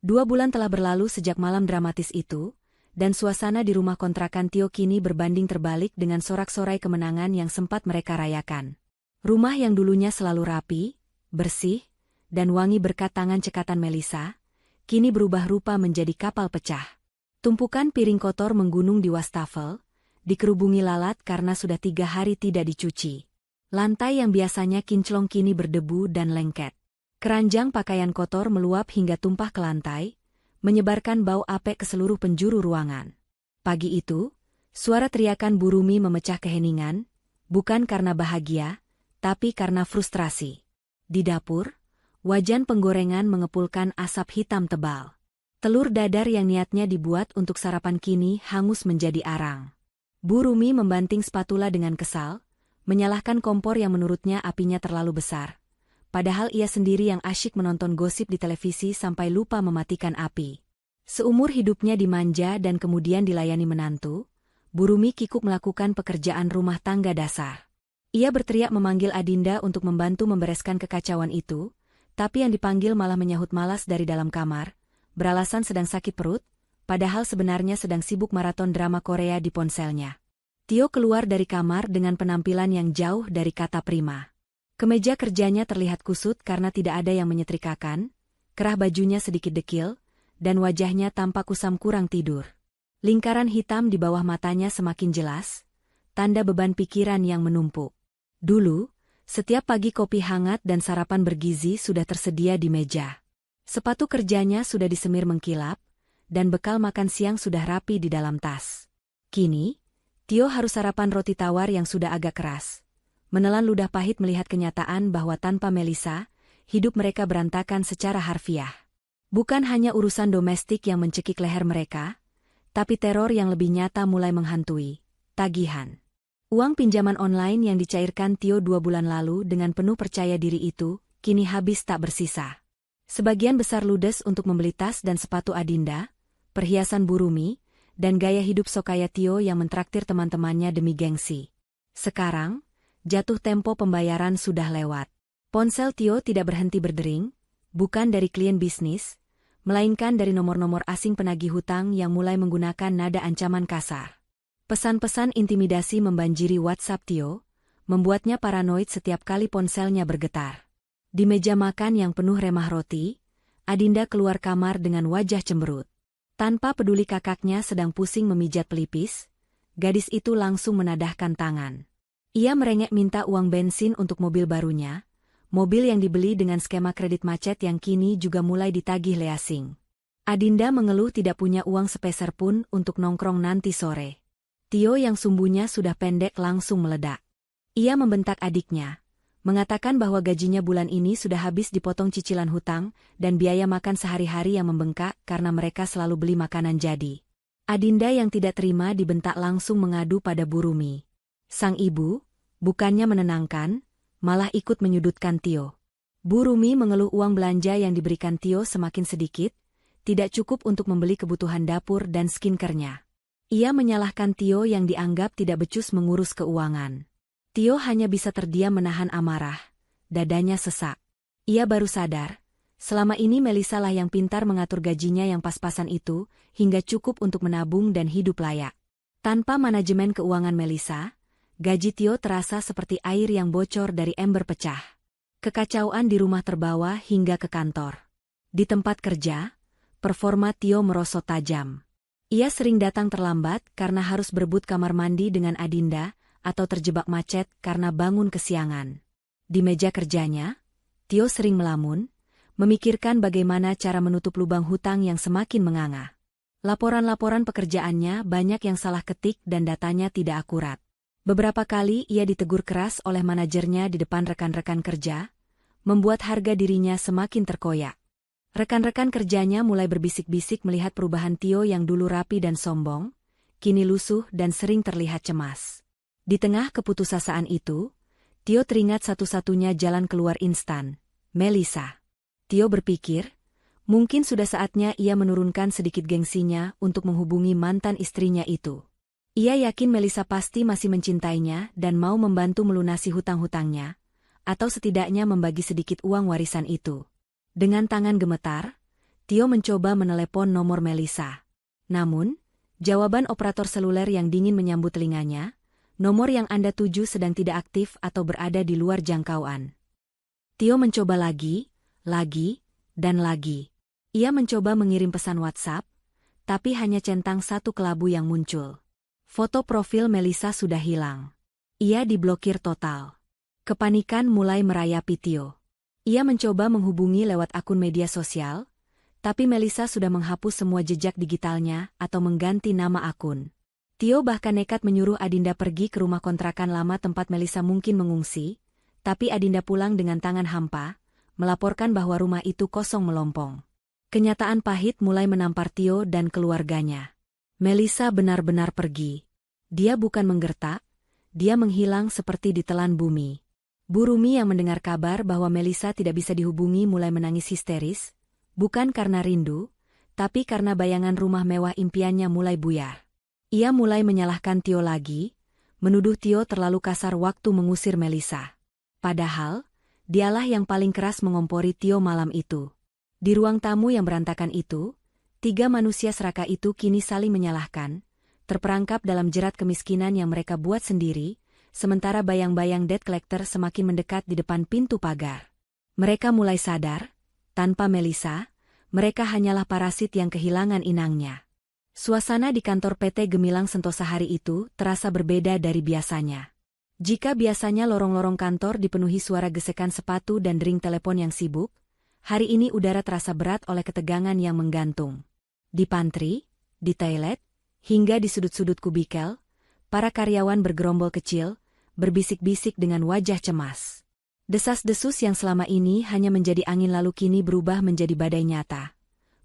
2 bulan telah berlalu sejak malam dramatis itu, dan suasana di rumah kontrakan Tio kini berbanding terbalik dengan sorak-sorai kemenangan yang sempat mereka rayakan. Rumah yang dulunya selalu rapi, bersih, dan wangi berkat tangan cekatan Melissa, kini berubah rupa menjadi kapal pecah. Tumpukan piring kotor menggunung di wastafel, dikerubungi lalat karena sudah 3 hari tidak dicuci. Lantai yang biasanya kinclong kini berdebu dan lengket. Keranjang pakaian kotor meluap hingga tumpah ke lantai, menyebarkan bau apek ke seluruh penjuru ruangan. Pagi itu, suara teriakan Burumi memecah keheningan, bukan karena bahagia, tapi karena frustrasi. Di dapur, wajan penggorengan mengepulkan asap hitam tebal. Telur dadar yang niatnya dibuat untuk sarapan kini hangus menjadi arang. Bu Rumi membanting spatula dengan kesal, menyalahkan kompor yang menurutnya apinya terlalu besar. Padahal ia sendiri yang asyik menonton gosip di televisi sampai lupa mematikan api. Seumur hidupnya dimanja dan kemudian dilayani menantu, Bu Rumi kikuk melakukan pekerjaan rumah tangga dasar. Ia berteriak memanggil Adinda untuk membantu membereskan kekacauan itu, tapi yang dipanggil malah menyahut malas dari dalam kamar, beralasan sedang sakit perut, padahal sebenarnya sedang sibuk maraton drama Korea di ponselnya. Tio keluar dari kamar dengan penampilan yang jauh dari kata prima. Kemeja kerjanya terlihat kusut karena tidak ada yang menyetrikakan, kerah bajunya sedikit dekil, dan wajahnya tampak kusam kurang tidur. Lingkaran hitam di bawah matanya semakin jelas, tanda beban pikiran yang menumpuk. Dulu, setiap pagi kopi hangat dan sarapan bergizi sudah tersedia di meja. Sepatu kerjanya sudah disemir mengkilap, dan bekal makan siang sudah rapi di dalam tas. Kini, Tio harus sarapan roti tawar yang sudah agak keras. Menelan ludah pahit melihat kenyataan bahwa tanpa Melisa, hidup mereka berantakan secara harfiah. Bukan hanya urusan domestik yang mencekik leher mereka, tapi teror yang lebih nyata mulai menghantui, tagihan. Uang pinjaman online yang dicairkan Tio 2 bulan lalu dengan penuh percaya diri itu, kini habis tak bersisa. Sebagian besar ludes untuk membeli tas dan sepatu Adinda, perhiasan Bu Rumi, dan gaya hidup sokaya Tio yang mentraktir teman-temannya demi gengsi. Sekarang, jatuh tempo pembayaran sudah lewat. Ponsel Tio tidak berhenti berdering, bukan dari klien bisnis, melainkan dari nomor-nomor asing penagih hutang yang mulai menggunakan nada ancaman kasar. Pesan-pesan intimidasi membanjiri WhatsApp Tio, membuatnya paranoid setiap kali ponselnya bergetar. Di meja makan yang penuh remah roti, Adinda keluar kamar dengan wajah cemberut. Tanpa peduli kakaknya sedang pusing memijat pelipis, gadis itu langsung menadahkan tangan. Ia merengek minta uang bensin untuk mobil barunya, mobil yang dibeli dengan skema kredit macet yang kini juga mulai ditagih leasing. Adinda mengeluh tidak punya uang sepeser pun untuk nongkrong nanti sore. Tio yang sumbunya sudah pendek langsung meledak. Ia membentak adiknya, mengatakan bahwa gajinya bulan ini sudah habis dipotong cicilan hutang dan biaya makan sehari-hari yang membengkak karena mereka selalu beli makanan jadi. Adinda yang tidak terima dibentak langsung mengadu pada Bu Rumi. Sang ibu, bukannya menenangkan, malah ikut menyudutkan Tio. Bu Rumi mengeluh uang belanja yang diberikan Tio semakin sedikit, tidak cukup untuk membeli kebutuhan dapur dan skincare-nya. Ia menyalahkan Tio yang dianggap tidak becus mengurus keuangan. Tio hanya bisa terdiam menahan amarah, dadanya sesak. Ia baru sadar, selama ini Melisa lah yang pintar mengatur gajinya yang pas-pasan itu, hingga cukup untuk menabung dan hidup layak. Tanpa manajemen keuangan Melisa, gaji Tio terasa seperti air yang bocor dari ember pecah. Kekacauan di rumah terbawa hingga ke kantor. Di tempat kerja, performa Tio merosot tajam. Ia sering datang terlambat karena harus berebut kamar mandi dengan Adinda, atau terjebak macet karena bangun kesiangan. Di meja kerjanya, Tio sering melamun, memikirkan bagaimana cara menutup lubang hutang yang semakin menganga. Laporan-laporan pekerjaannya banyak yang salah ketik dan datanya tidak akurat. Beberapa kali ia ditegur keras oleh manajernya di depan rekan-rekan kerja, membuat harga dirinya semakin terkoyak. Rekan-rekan kerjanya mulai berbisik-bisik melihat perubahan Tio yang dulu rapi dan sombong, kini lusuh dan sering terlihat cemas. Di tengah keputusasaan itu, Tio teringat satu-satunya jalan keluar instan, Melisa. Tio berpikir, mungkin sudah saatnya ia menurunkan sedikit gengsinya untuk menghubungi mantan istrinya itu. Ia yakin Melisa pasti masih mencintainya dan mau membantu melunasi hutang-hutangnya, atau setidaknya membagi sedikit uang warisan itu. Dengan tangan gemetar, Tio mencoba menelepon nomor Melisa. Namun, jawaban operator seluler yang dingin menyambut telinganya, nomor yang Anda tuju sedang tidak aktif atau berada di luar jangkauan. Tio mencoba lagi, dan lagi. Ia mencoba mengirim pesan WhatsApp, tapi hanya centang satu kelabu yang muncul. Foto profil Melisa sudah hilang. Ia diblokir total. Kepanikan mulai merayapi Tio. Ia mencoba menghubungi lewat akun media sosial, tapi Melisa sudah menghapus semua jejak digitalnya atau mengganti nama akun. Tio bahkan nekat menyuruh Adinda pergi ke rumah kontrakan lama tempat Melisa mungkin mengungsi, tapi Adinda pulang dengan tangan hampa, melaporkan bahwa rumah itu kosong melompong. Kenyataan pahit mulai menampar Tio dan keluarganya. Melissa benar-benar pergi. Dia bukan menggertak, dia menghilang seperti ditelan bumi. Bu Rumi yang mendengar kabar bahwa Melissa tidak bisa dihubungi mulai menangis histeris, bukan karena rindu, tapi karena bayangan rumah mewah impiannya mulai buyar. Ia mulai menyalahkan Tio lagi, menuduh Tio terlalu kasar waktu mengusir Melissa. Padahal, dialah yang paling keras mengompori Tio malam itu. Di ruang tamu yang berantakan itu, 3 manusia serakah itu kini saling menyalahkan, terperangkap dalam jerat kemiskinan yang mereka buat sendiri, sementara bayang-bayang debt collector semakin mendekat di depan pintu pagar. Mereka mulai sadar, tanpa Melissa, mereka hanyalah parasit yang kehilangan inangnya. Suasana di kantor PT Gemilang Sentosa hari itu terasa berbeda dari biasanya. Jika biasanya lorong-lorong kantor dipenuhi suara gesekan sepatu dan dering telepon yang sibuk, hari ini udara terasa berat oleh ketegangan yang menggantung. Di pantry, di toilet, hingga di sudut-sudut kubikel, para karyawan bergerombol kecil, berbisik-bisik dengan wajah cemas. Desas-desus yang selama ini hanya menjadi angin lalu kini berubah menjadi badai nyata.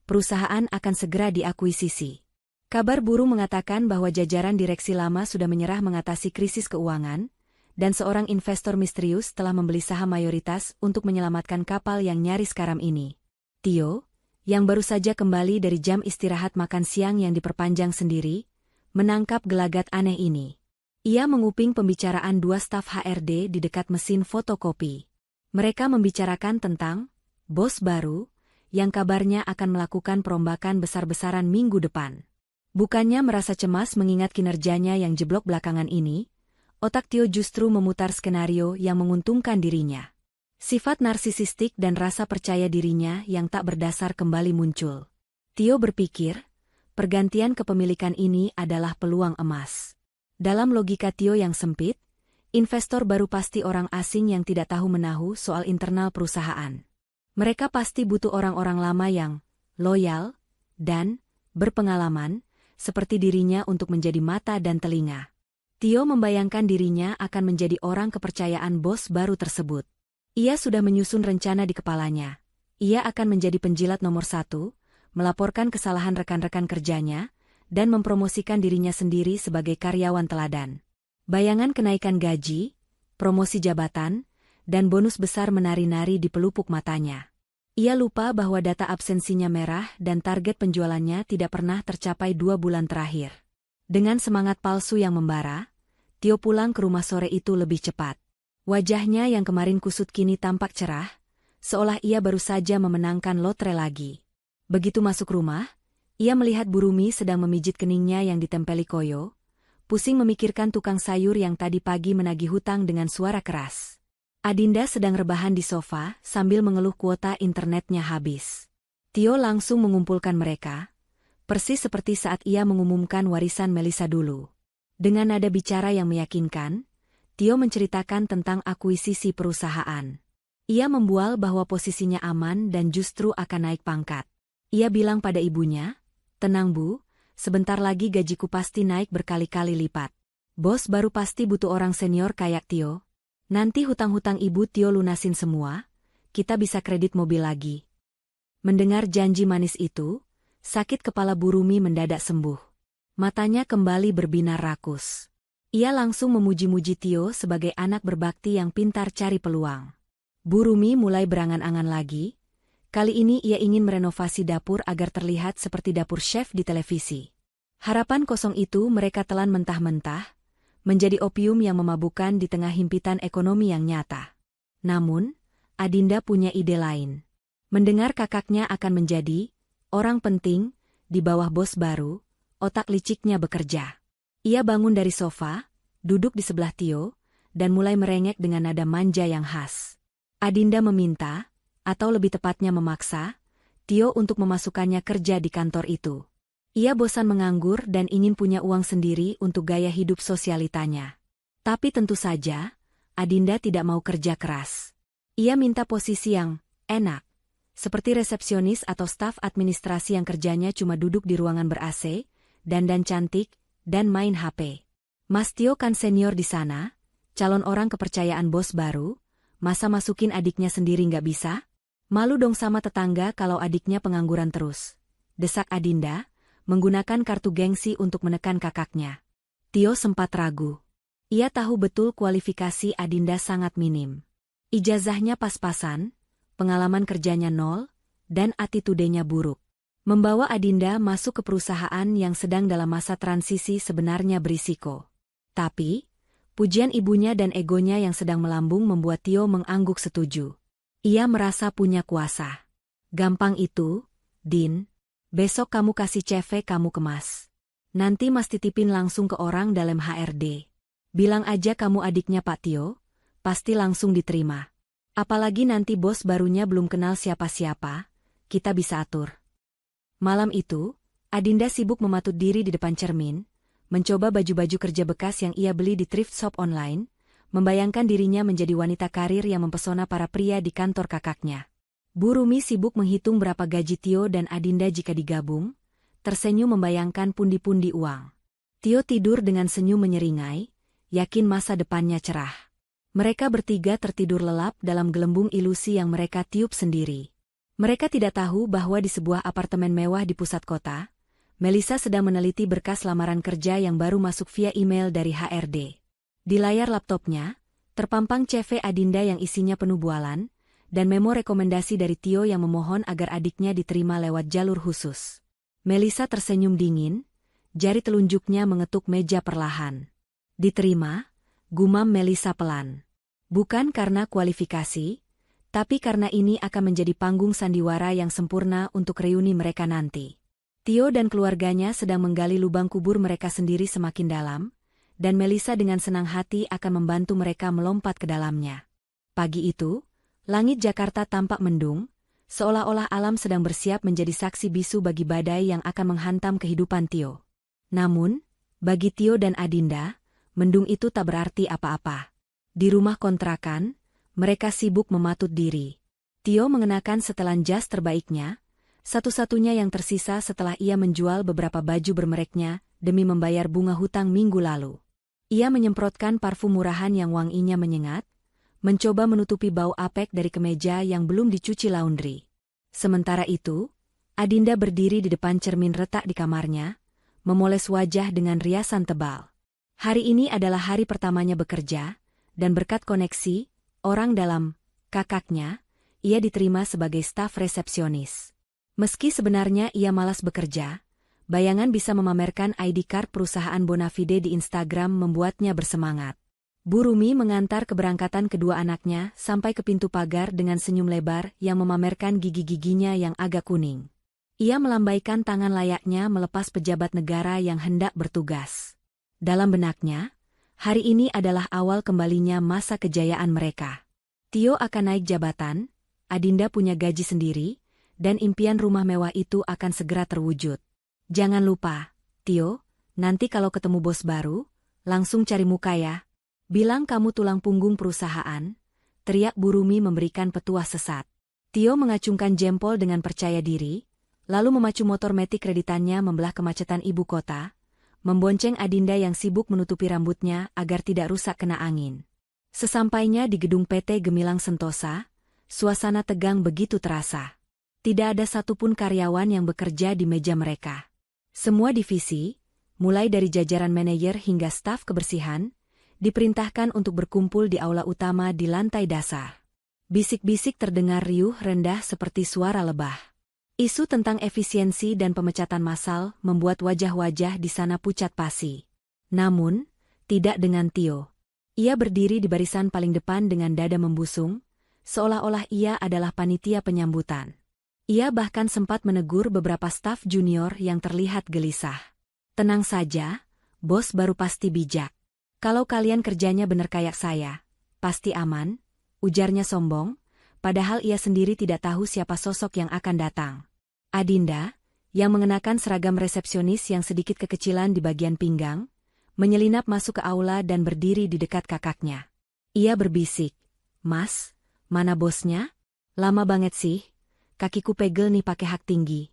Perusahaan akan segera diakuisisi. Kabar burung mengatakan bahwa jajaran direksi lama sudah menyerah mengatasi krisis keuangan, dan seorang investor misterius telah membeli saham mayoritas untuk menyelamatkan kapal yang nyaris karam ini. Tio, yang baru saja kembali dari jam istirahat makan siang yang diperpanjang sendiri, menangkap gelagat aneh ini. Ia menguping pembicaraan 2 staf HRD di dekat mesin fotokopi. Mereka membicarakan tentang bos baru, yang kabarnya akan melakukan perombakan besar-besaran minggu depan. Bukannya merasa cemas mengingat kinerjanya yang jeblok belakangan ini, otak Tio justru memutar skenario yang menguntungkan dirinya. Sifat narsisistik dan rasa percaya dirinya yang tak berdasar kembali muncul. Tio berpikir, pergantian kepemilikan ini adalah peluang emas. Dalam logika Tio yang sempit, investor baru pasti orang asing yang tidak tahu menahu soal internal perusahaan. Mereka pasti butuh orang-orang lama yang loyal dan berpengalaman, seperti dirinya untuk menjadi mata dan telinga. Tio membayangkan dirinya akan menjadi orang kepercayaan bos baru tersebut. Ia sudah menyusun rencana di kepalanya. Ia akan menjadi penjilat nomor 1, melaporkan kesalahan rekan-rekan kerjanya, dan mempromosikan dirinya sendiri sebagai karyawan teladan. Bayangan kenaikan gaji, promosi jabatan, dan bonus besar menari-nari di pelupuk matanya. Ia lupa bahwa data absensinya merah dan target penjualannya tidak pernah tercapai 2 bulan terakhir. Dengan semangat palsu yang membara, Tio pulang ke rumah sore itu lebih cepat. Wajahnya yang kemarin kusut kini tampak cerah, seolah ia baru saja memenangkan lotre lagi. Begitu masuk rumah, ia melihat Bu Rumi sedang memijit keningnya yang ditempeli koyo, pusing memikirkan tukang sayur yang tadi pagi menagih hutang dengan suara keras. Adinda sedang rebahan di sofa sambil mengeluh kuota internetnya habis. Tio langsung mengumpulkan mereka, persis seperti saat ia mengumumkan warisan Melissa dulu. Dengan nada bicara yang meyakinkan, Tio menceritakan tentang akuisisi perusahaan. Ia membual bahwa posisinya aman dan justru akan naik pangkat. Ia bilang pada ibunya, "Tenang Bu, sebentar lagi gajiku pasti naik berkali-kali lipat. Bos baru pasti butuh orang senior kayak Tio. Nanti hutang-hutang ibu Tio lunasin semua, kita bisa kredit mobil lagi." Mendengar janji manis itu, sakit kepala Bu Rumi mendadak sembuh. Matanya kembali berbinar rakus. Ia langsung memuji-muji Tio sebagai anak berbakti yang pintar cari peluang. Bu Rumi mulai berangan-angan lagi. Kali ini ia ingin merenovasi dapur agar terlihat seperti dapur chef di televisi. Harapan kosong itu mereka telan mentah-mentah, menjadi opium yang memabukkan di tengah himpitan ekonomi yang nyata. Namun, Adinda punya ide lain. Mendengar kakaknya akan menjadi orang penting di bawah bos baru, otak liciknya bekerja. Ia bangun dari sofa, duduk di sebelah Tio, dan mulai merengek dengan nada manja yang khas. Adinda meminta, atau lebih tepatnya memaksa, Tio untuk memasukkannya kerja di kantor itu. Ia bosan menganggur dan ingin punya uang sendiri untuk gaya hidup sosialitanya. Tapi tentu saja, Adinda tidak mau kerja keras. Ia minta posisi yang enak, seperti resepsionis atau staf administrasi yang kerjanya cuma duduk di ruangan ber-AC, dandan cantik, dan main HP. Mas Tio kan senior di sana, calon orang kepercayaan bos baru, masa masukin adiknya sendiri nggak bisa? Malu dong sama tetangga kalau adiknya pengangguran terus, desak Adinda, menggunakan kartu gengsi untuk menekan kakaknya. Tio sempat ragu. Ia tahu betul kualifikasi Adinda sangat minim. Ijazahnya pas-pasan, pengalaman kerjanya nol, dan atitudenya buruk. Membawa Adinda masuk ke perusahaan yang sedang dalam masa transisi sebenarnya berisiko. Tapi, pujian ibunya dan egonya yang sedang melambung membuat Tio mengangguk setuju. Ia merasa punya kuasa. Gampang itu, Din. Besok kamu kasih CV kamu kemas. Nanti Mas titipin langsung ke orang dalam HRD. Bilang aja kamu adiknya Pak Tio, pasti langsung diterima. Apalagi nanti bos barunya belum kenal siapa-siapa, kita bisa atur. Malam itu, Adinda sibuk mematut diri di depan cermin, mencoba baju-baju kerja bekas yang ia beli di thrift shop online, membayangkan dirinya menjadi wanita karir yang mempesona para pria di kantor kakaknya. Bu Rumi sibuk menghitung berapa gaji Tio dan Adinda jika digabung, tersenyum membayangkan pundi-pundi uang. Tio tidur dengan senyum menyeringai, yakin masa depannya cerah. Mereka bertiga tertidur lelap dalam gelembung ilusi yang mereka tiup sendiri. Mereka tidak tahu bahwa di sebuah apartemen mewah di pusat kota, Melissa sedang meneliti berkas lamaran kerja yang baru masuk via email dari HRD. Di layar laptopnya, terpampang CV Adinda yang isinya penuh bualan, dan memo rekomendasi dari Tio yang memohon agar adiknya diterima lewat jalur khusus. Melissa tersenyum dingin, jari telunjuknya mengetuk meja perlahan. Diterima, gumam Melissa pelan. Bukan karena kualifikasi, tapi karena ini akan menjadi panggung sandiwara yang sempurna untuk reuni mereka nanti. Tio dan keluarganya sedang menggali lubang kubur mereka sendiri semakin dalam, dan Melissa dengan senang hati akan membantu mereka melompat ke dalamnya. Pagi itu, langit Jakarta tampak mendung, seolah-olah alam sedang bersiap menjadi saksi bisu bagi badai yang akan menghantam kehidupan Tio. Namun, bagi Tio dan Adinda, mendung itu tak berarti apa-apa. Di rumah kontrakan, mereka sibuk mematut diri. Tio mengenakan setelan jas terbaiknya, satu-satunya yang tersisa setelah ia menjual beberapa baju bermereknya demi membayar bunga hutang minggu lalu. Ia menyemprotkan parfum murahan yang wanginya menyengat, mencoba menutupi bau apek dari kemeja yang belum dicuci laundry. Sementara itu, Adinda berdiri di depan cermin retak di kamarnya, memoles wajah dengan riasan tebal. Hari ini adalah hari pertamanya bekerja, dan berkat koneksi, orang dalam, kakaknya, ia diterima sebagai staf resepsionis. Meski sebenarnya ia malas bekerja, bayangan bisa memamerkan ID card perusahaan Bonafide di Instagram membuatnya bersemangat. Bu Rumi mengantar keberangkatan kedua anaknya sampai ke pintu pagar dengan senyum lebar yang memamerkan gigi-giginya yang agak kuning. Ia melambaikan tangan layaknya melepas pejabat negara yang hendak bertugas. Dalam benaknya, hari ini adalah awal kembalinya masa kejayaan mereka. Tio akan naik jabatan, Adinda punya gaji sendiri, dan impian rumah mewah itu akan segera terwujud. Jangan lupa, Tio, nanti kalau ketemu bos baru, langsung cari muka ya. Bilang kamu tulang punggung perusahaan, teriak Bu Rumi memberikan petuah sesat. Tio mengacungkan jempol dengan percaya diri, lalu memacu motor metik kreditannya membelah kemacetan ibu kota, membonceng Adinda yang sibuk menutupi rambutnya agar tidak rusak kena angin. Sesampainya di gedung PT Gemilang Sentosa, suasana tegang begitu terasa. Tidak ada satupun karyawan yang bekerja di meja mereka. Semua divisi, mulai dari jajaran manajer hingga staf kebersihan, diperintahkan untuk berkumpul di aula utama di lantai dasar. Bisik-bisik terdengar riuh rendah seperti suara lebah. Isu tentang efisiensi dan pemecatan massal membuat wajah-wajah di sana pucat pasi. Namun, tidak dengan Tio. Ia berdiri di barisan paling depan dengan dada membusung, seolah-olah ia adalah panitia penyambutan. Ia bahkan sempat menegur beberapa staf junior yang terlihat gelisah. Tenang saja, bos baru pasti bijak. Kalau kalian kerjanya bener kayak saya, pasti aman, ujarnya sombong, padahal ia sendiri tidak tahu siapa sosok yang akan datang. Adinda, yang mengenakan seragam resepsionis yang sedikit kekecilan di bagian pinggang, menyelinap masuk ke aula dan berdiri di dekat kakaknya. Ia berbisik, "Mas, mana bosnya? Lama banget sih, kakiku pegel nih pakai hak tinggi."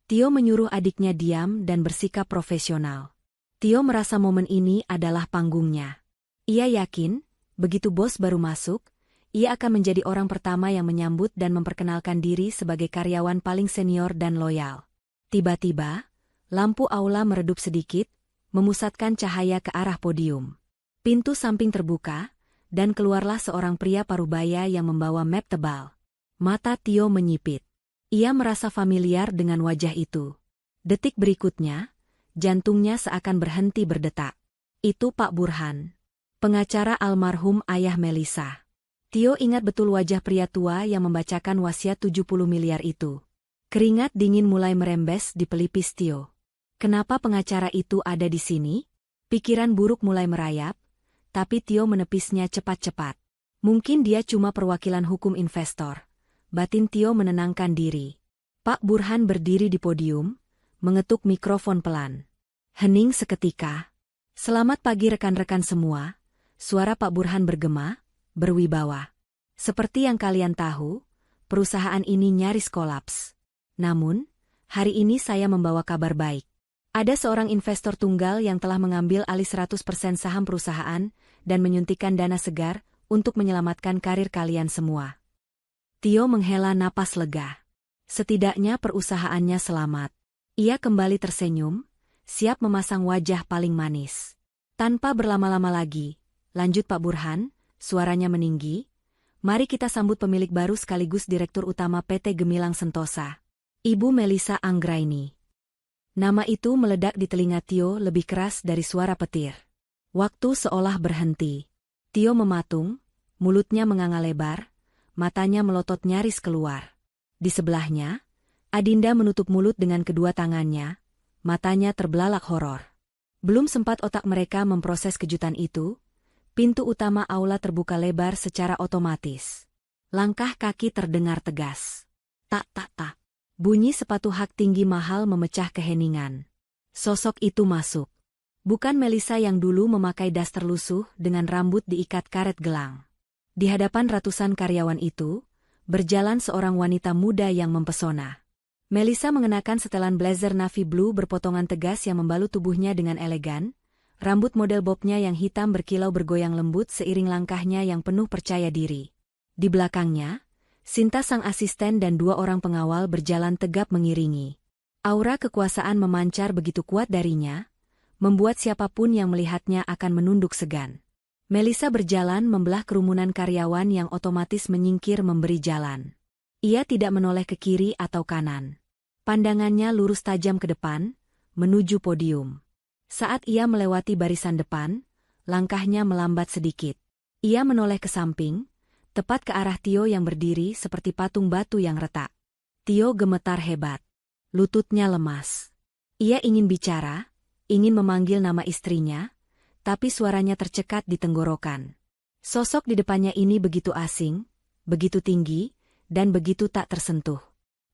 Tio menyuruh adiknya diam dan bersikap profesional. Tio merasa momen ini adalah panggungnya. Ia yakin, begitu bos baru masuk, ia akan menjadi orang pertama yang menyambut dan memperkenalkan diri sebagai karyawan paling senior dan loyal. Tiba-tiba, lampu aula meredup sedikit, memusatkan cahaya ke arah podium. Pintu samping terbuka, dan keluarlah seorang pria parubaya yang membawa map tebal. Mata Tio menyipit. Ia merasa familiar dengan wajah itu. Detik berikutnya, jantungnya seakan berhenti berdetak. Itu Pak Burhan, pengacara almarhum ayah Melisa. Tio ingat betul wajah pria tua yang membacakan wasiat 70 miliar itu. Keringat dingin mulai merembes di pelipis Tio. Kenapa pengacara itu ada di sini? Pikiran buruk mulai merayap, tapi Tio menepisnya cepat-cepat. Mungkin dia cuma perwakilan hukum investor. Batin Tio menenangkan diri. Pak Burhan berdiri di podium, mengetuk mikrofon pelan. Hening seketika. Selamat pagi rekan-rekan semua, suara Pak Burhan bergema, berwibawa. Seperti yang kalian tahu, perusahaan ini nyaris kolaps. Namun, hari ini saya membawa kabar baik. Ada seorang investor tunggal yang telah mengambil alih 100% saham perusahaan dan menyuntikkan dana segar untuk menyelamatkan karir kalian semua. Tio menghela napas lega. Setidaknya perusahaannya selamat. Ia kembali tersenyum, siap memasang wajah paling manis. Tanpa berlama-lama lagi, lanjut Pak Burhan, suaranya meninggi. Mari kita sambut pemilik baru sekaligus Direktur Utama PT Gemilang Sentosa, Ibu Melisa Anggraini. Nama itu meledak di telinga Tio lebih keras dari suara petir. Waktu seolah berhenti. Tio mematung, mulutnya menganga lebar, matanya melotot nyaris keluar. Di sebelahnya, Adinda menutup mulut dengan kedua tangannya, matanya terbelalak horor. Belum sempat otak mereka memproses kejutan itu, pintu utama aula terbuka lebar secara otomatis. Langkah kaki terdengar tegas. Tak tak tak. Bunyi sepatu hak tinggi mahal memecah keheningan. Sosok itu masuk. Bukan Melisa yang dulu memakai daster lusuh dengan rambut diikat karet gelang. Di hadapan ratusan karyawan itu, berjalan seorang wanita muda yang mempesona. Melisa mengenakan setelan blazer navy blue berpotongan tegas yang membalut tubuhnya dengan elegan. Rambut model bobnya yang hitam berkilau bergoyang lembut seiring langkahnya yang penuh percaya diri. Di belakangnya, Sinta sang asisten dan dua orang pengawal berjalan tegap mengiringi. Aura kekuasaan memancar begitu kuat darinya, membuat siapapun yang melihatnya akan menunduk segan. Melisa berjalan membelah kerumunan karyawan yang otomatis menyingkir memberi jalan. Ia tidak menoleh ke kiri atau kanan. Pandangannya lurus tajam ke depan, menuju podium. Saat ia melewati barisan depan, langkahnya melambat sedikit. Ia menoleh ke samping, tepat ke arah Tio yang berdiri seperti patung batu yang retak. Tio gemetar hebat. Lututnya lemas. Ia ingin bicara, ingin memanggil nama istrinya, tapi suaranya tercekat di tenggorokan. Sosok di depannya ini begitu asing, begitu tinggi, dan begitu tak tersentuh.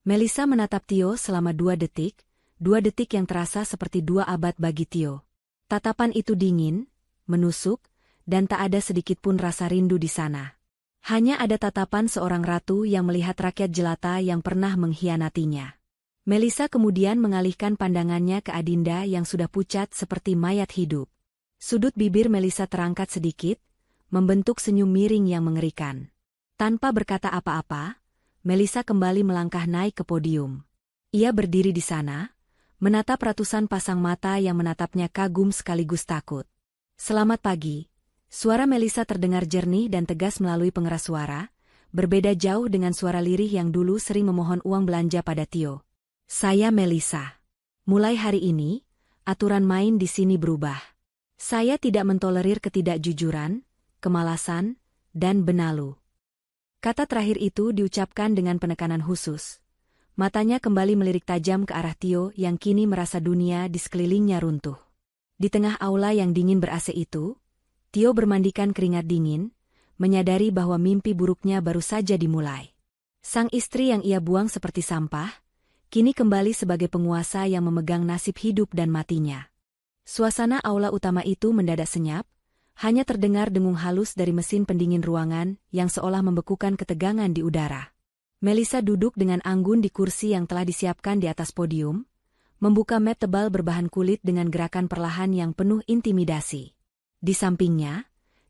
Melisa menatap Tio selama 2 detik, 2 detik yang terasa seperti 2 abad bagi Tio. Tatapan itu dingin, menusuk, dan tak ada sedikit pun rasa rindu di sana. Hanya ada tatapan seorang ratu yang melihat rakyat jelata yang pernah mengkhianatinya. Melisa kemudian mengalihkan pandangannya ke Adinda yang sudah pucat seperti mayat hidup. Sudut bibir Melisa terangkat sedikit, membentuk senyum miring yang mengerikan. Tanpa berkata apa-apa, Melisa kembali melangkah naik ke podium. Ia berdiri di sana, menatap ratusan pasang mata yang menatapnya kagum sekaligus takut. Selamat pagi. Suara Melisa terdengar jernih dan tegas melalui pengeras suara, berbeda jauh dengan suara lirih yang dulu sering memohon uang belanja pada Tio. Saya Melisa. Mulai hari ini, aturan main di sini berubah. Saya tidak mentolerir ketidakjujuran, kemalasan, dan benalu. Kata terakhir itu diucapkan dengan penekanan khusus. Matanya kembali melirik tajam ke arah Tio yang kini merasa dunia di sekelilingnya runtuh. Di tengah aula yang dingin ber-AC itu, Tio bermandikan keringat dingin, menyadari bahwa mimpi buruknya baru saja dimulai. Sang istri yang ia buang seperti sampah, kini kembali sebagai penguasa yang memegang nasib hidup dan matinya. Suasana aula utama itu mendadak senyap, hanya terdengar dengung halus dari mesin pendingin ruangan yang seolah membekukan ketegangan di udara. Melisa duduk dengan anggun di kursi yang telah disiapkan di atas podium, membuka map tebal berbahan kulit dengan gerakan perlahan yang penuh intimidasi. Di sampingnya,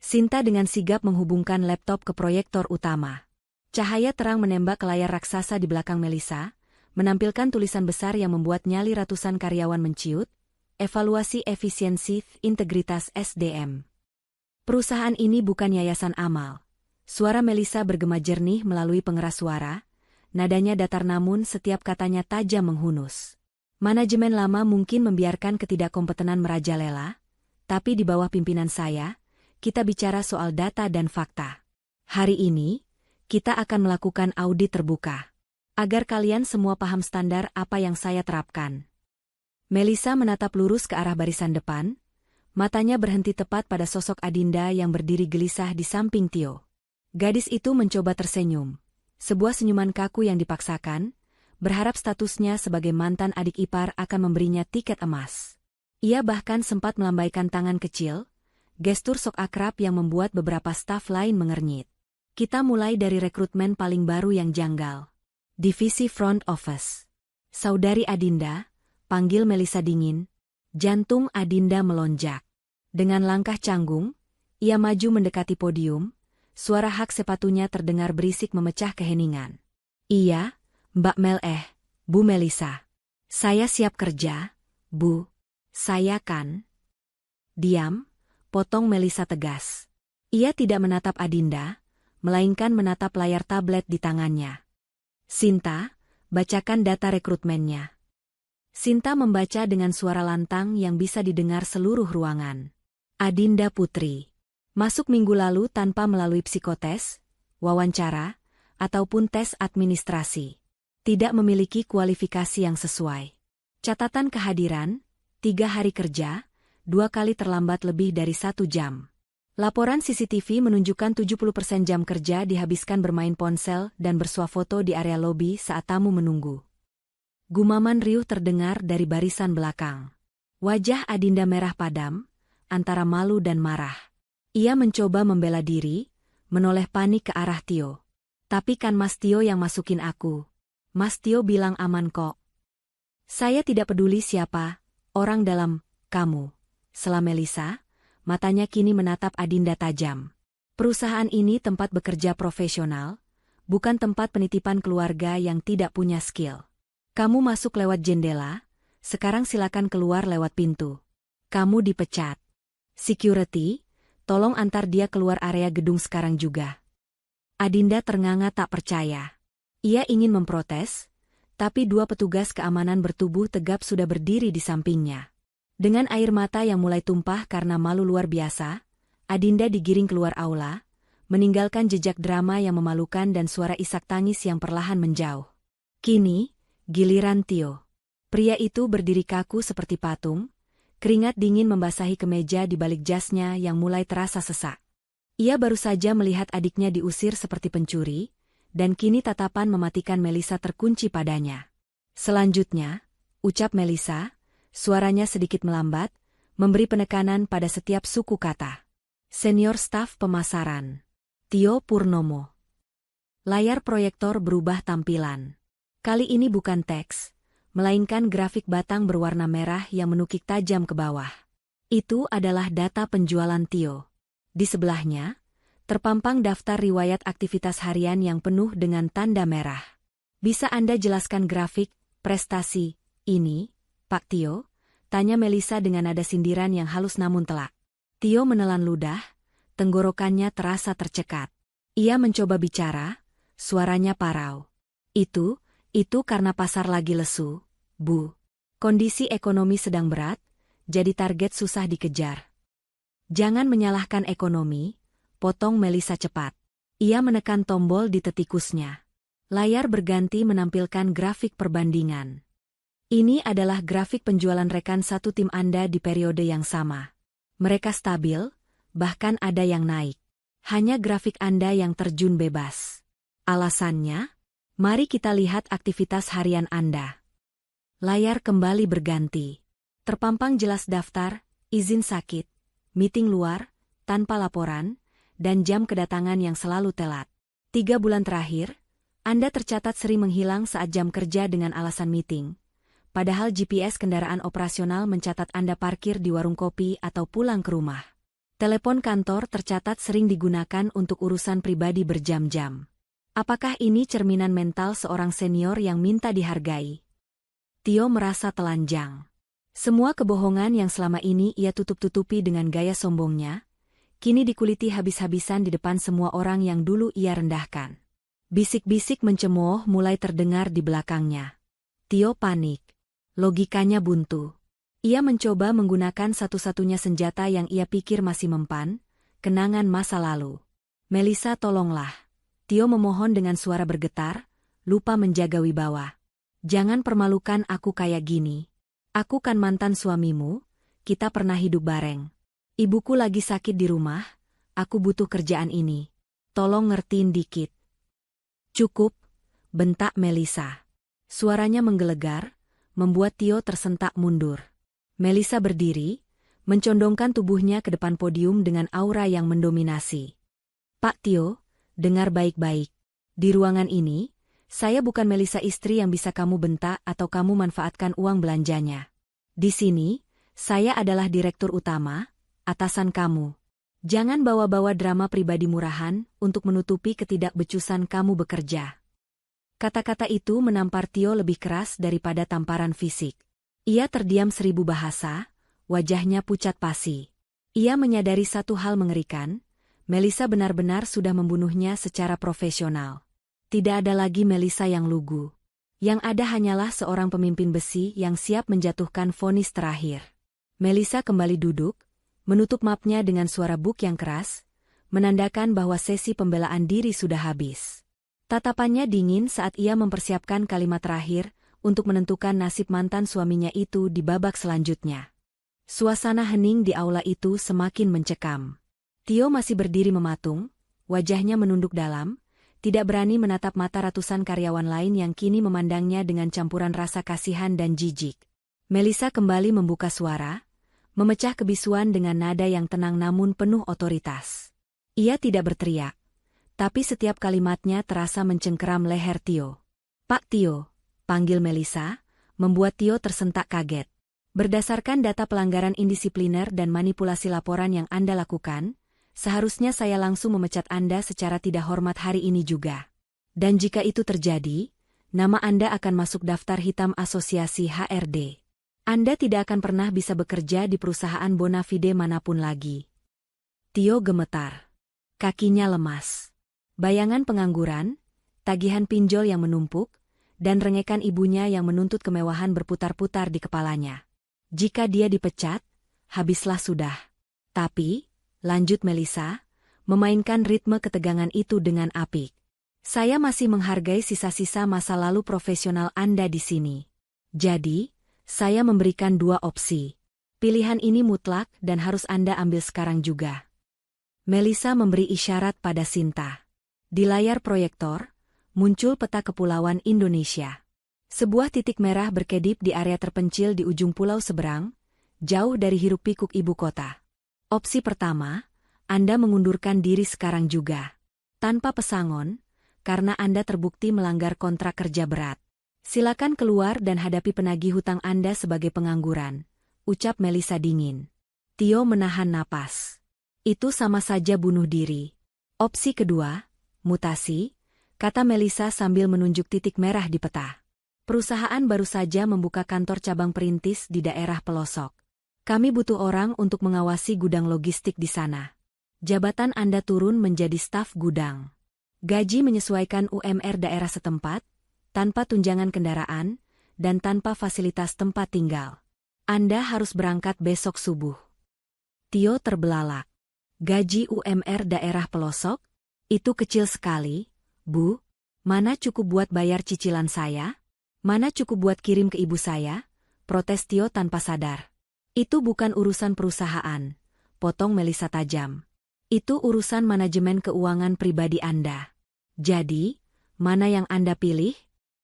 Sinta dengan sigap menghubungkan laptop ke proyektor utama. Cahaya terang menembak ke layar raksasa di belakang Melissa, menampilkan tulisan besar yang membuat nyali ratusan karyawan menciut, evaluasi efisiensi integritas SDM. Perusahaan ini bukan yayasan amal. Suara Melissa bergema jernih melalui pengeras suara, nadanya datar namun setiap katanya tajam menghunus. Manajemen lama mungkin membiarkan ketidakkompetenan merajalela, tapi di bawah pimpinan saya, kita bicara soal data dan fakta. Hari ini, kita akan melakukan audit terbuka. Agar kalian semua paham standar apa yang saya terapkan. Melissa menatap lurus ke arah barisan depan, matanya berhenti tepat pada sosok Adinda yang berdiri gelisah di samping Tio. Gadis itu mencoba tersenyum. Sebuah senyuman kaku yang dipaksakan, berharap statusnya sebagai mantan adik ipar akan memberinya tiket emas. Ia bahkan sempat melambaikan tangan kecil, gestur sok akrab yang membuat beberapa staf lain mengernyit. Kita mulai dari rekrutmen paling baru yang janggal. Divisi Front Office. Saudari Adinda, panggil Melissa dingin. Jantung Adinda melonjak. Dengan langkah canggung, ia maju mendekati podium, suara hak sepatunya terdengar berisik memecah keheningan. Iya, Mbak Bu Melissa. Saya siap kerja, Bu. Saya kan. Diam. Potong Melissa tegas. Ia tidak menatap Adinda, melainkan menatap layar tablet di tangannya. Sinta, bacakan data rekrutmennya. Sinta membaca dengan suara lantang yang bisa didengar seluruh ruangan. Adinda Putri. Masuk minggu lalu tanpa melalui psikotes, wawancara, ataupun tes administrasi. Tidak memiliki kualifikasi yang sesuai. Catatan kehadiran, 3 hari kerja, 2 kali terlambat lebih dari 1 jam. Laporan CCTV menunjukkan 70% jam kerja dihabiskan bermain ponsel dan bersuah foto di area lobi saat tamu menunggu. Gumaman riuh terdengar dari barisan belakang. Wajah Adinda merah padam, antara malu dan marah. Ia mencoba membela diri, menoleh panik ke arah Tio. Tapi kan Mas Tio yang masukin aku. Mas Tio bilang aman kok. Saya tidak peduli siapa, orang dalam, kamu. Sela Melissa, matanya kini menatap Adinda tajam. Perusahaan ini tempat bekerja profesional, bukan tempat penitipan keluarga yang tidak punya skill. Kamu masuk lewat jendela, sekarang silakan keluar lewat pintu. Kamu dipecat. Security, tolong antar dia keluar area gedung sekarang juga. Adinda ternganga tak percaya. Ia ingin memprotes, tapi 2 petugas keamanan bertubuh tegap sudah berdiri di sampingnya. Dengan air mata yang mulai tumpah karena malu luar biasa, Adinda digiring keluar aula, meninggalkan jejak drama yang memalukan dan suara isak tangis yang perlahan menjauh. Kini, giliran Tio. Pria itu berdiri kaku seperti patung, keringat dingin membasahi kemeja di balik jasnya yang mulai terasa sesak. Ia baru saja melihat adiknya diusir seperti pencuri, dan kini tatapan mematikan Melissa terkunci padanya. Selanjutnya, ucap Melissa, suaranya sedikit melambat, memberi penekanan pada setiap suku kata. Senior staf pemasaran. Tio Purnomo. Layar proyektor berubah tampilan. Kali ini bukan teks, melainkan grafik batang berwarna merah yang menukik tajam ke bawah. Itu adalah data penjualan Tio. Di sebelahnya, terpampang daftar riwayat aktivitas harian yang penuh dengan tanda merah. Bisa Anda jelaskan grafik, prestasi, ini, Pak Tio? Tanya Melissa dengan nada sindiran yang halus namun telak. Tio menelan ludah, tenggorokannya terasa tercekat. Ia mencoba bicara, suaranya parau. Itu karena pasar lagi lesu, Bu. Kondisi ekonomi sedang berat, jadi target susah dikejar. Jangan menyalahkan ekonomi, potong Melissa cepat. Ia menekan tombol di tetikusnya. Layar berganti menampilkan grafik perbandingan. Ini adalah grafik penjualan rekan satu tim Anda di periode yang sama. Mereka stabil, bahkan ada yang naik. Hanya grafik Anda yang terjun bebas. Alasannya? Mari kita lihat aktivitas harian Anda. Layar kembali berganti. Terpampang jelas daftar, izin sakit, meeting luar, tanpa laporan, dan jam kedatangan yang selalu telat. 3 bulan terakhir, Anda tercatat sering menghilang saat jam kerja dengan alasan meeting. Padahal GPS kendaraan operasional mencatat Anda parkir di warung kopi atau pulang ke rumah. Telepon kantor tercatat sering digunakan untuk urusan pribadi berjam-jam. Apakah ini cerminan mental seorang senior yang minta dihargai? Tio merasa telanjang. Semua kebohongan yang selama ini ia tutup-tutupi dengan gaya sombongnya, kini dikuliti habis-habisan di depan semua orang yang dulu ia rendahkan. Bisik-bisik mencemooh mulai terdengar di belakangnya. Tio panik. Logikanya buntu. Ia mencoba menggunakan satu-satunya senjata yang ia pikir masih mempan, kenangan masa lalu. Melisa, tolonglah. Tio memohon dengan suara bergetar, lupa menjaga wibawa. Jangan permalukan aku kayak gini. Aku kan mantan suamimu, kita pernah hidup bareng. Ibuku lagi sakit di rumah, aku butuh kerjaan ini. Tolong ngertiin dikit. Cukup, bentak Melisa. Suaranya menggelegar, membuat Tio tersentak mundur. Melisa berdiri, mencondongkan tubuhnya ke depan podium dengan aura yang mendominasi. Pak Tio, dengar baik-baik. Di ruangan ini, saya bukan Melisa istri yang bisa kamu bentak atau kamu manfaatkan uang belanjanya. Di sini, saya adalah direktur utama, atasan kamu. Jangan bawa-bawa drama pribadi murahan untuk menutupi ketidakbecusan kamu bekerja. Kata-kata itu menampar Tio lebih keras daripada tamparan fisik. Ia terdiam 1000 bahasa, wajahnya pucat pasi. Ia menyadari satu hal mengerikan, Melisa benar-benar sudah membunuhnya secara profesional. Tidak ada lagi Melisa yang lugu. Yang ada hanyalah seorang pemimpin besi yang siap menjatuhkan vonis terakhir. Melisa kembali duduk, menutup mapnya dengan suara buk yang keras, menandakan bahwa sesi pembelaan diri sudah habis. Tatapannya dingin saat ia mempersiapkan kalimat terakhir, untuk menentukan nasib mantan suaminya itu di babak selanjutnya. Suasana hening di aula itu semakin mencekam. Tio masih berdiri mematung, wajahnya menunduk dalam, tidak berani menatap mata ratusan karyawan lain yang kini memandangnya dengan campuran rasa kasihan dan jijik. Melisa kembali membuka suara, memecah kebisuan dengan nada yang tenang namun penuh otoritas. Ia tidak berteriak, tapi setiap kalimatnya terasa mencengkeram leher Tio. Pak Tio, panggil Melisa, membuat Tio tersentak kaget. Berdasarkan data pelanggaran indisipliner dan manipulasi laporan yang Anda lakukan, seharusnya saya langsung memecat Anda secara tidak hormat hari ini juga. Dan jika itu terjadi, nama Anda akan masuk daftar hitam Asosiasi HRD. Anda tidak akan pernah bisa bekerja di perusahaan bonafide manapun lagi. Tio gemetar. Kakinya lemas. Bayangan pengangguran, tagihan pinjol yang menumpuk, dan rengekan ibunya yang menuntut kemewahan berputar-putar di kepalanya. Jika dia dipecat, habislah sudah. Tapi, lanjut Melisa, memainkan ritme ketegangan itu dengan apik. Saya masih menghargai sisa-sisa masa lalu profesional Anda di sini. Jadi, saya memberikan 2 opsi. Pilihan ini mutlak dan harus Anda ambil sekarang juga. Melisa memberi isyarat pada Sinta. Di layar proyektor, muncul peta kepulauan Indonesia. Sebuah titik merah berkedip di area terpencil di ujung pulau seberang, jauh dari hiruk-pikuk ibu kota. Opsi pertama, Anda mengundurkan diri sekarang juga. Tanpa pesangon, karena Anda terbukti melanggar kontrak kerja berat. Silakan keluar dan hadapi penagih hutang Anda sebagai pengangguran, ucap Melisa dingin. Tio menahan napas. Itu sama saja bunuh diri. Opsi kedua, mutasi, kata Melisa sambil menunjuk titik merah di peta. Perusahaan baru saja membuka kantor cabang perintis di daerah pelosok. Kami butuh orang untuk mengawasi gudang logistik di sana. Jabatan Anda turun menjadi staf gudang. Gaji menyesuaikan UMR daerah setempat, tanpa tunjangan kendaraan, dan tanpa fasilitas tempat tinggal. Anda harus berangkat besok subuh. Tio terbelalak. Gaji UMR daerah pelosok? Itu kecil sekali, Bu. Mana cukup buat bayar cicilan saya? Mana cukup buat kirim ke ibu saya? Protes Tio tanpa sadar. Itu bukan urusan perusahaan, potong Melisa tajam. Itu urusan manajemen keuangan pribadi Anda. Jadi, mana yang Anda pilih?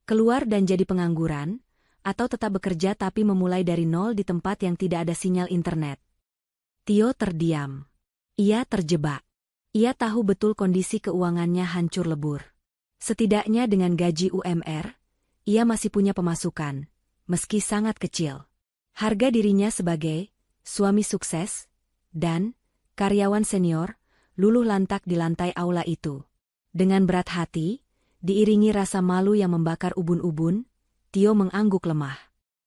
Keluar dan jadi pengangguran, atau tetap bekerja tapi memulai dari nol di tempat yang tidak ada sinyal internet? Tio terdiam. Ia terjebak. Ia tahu betul kondisi keuangannya hancur lebur. Setidaknya dengan gaji UMR, ia masih punya pemasukan, meski sangat kecil. Harga dirinya sebagai suami sukses, dan karyawan senior, luluh lantak di lantai aula itu. Dengan berat hati, diiringi rasa malu yang membakar ubun-ubun, Tio mengangguk lemah.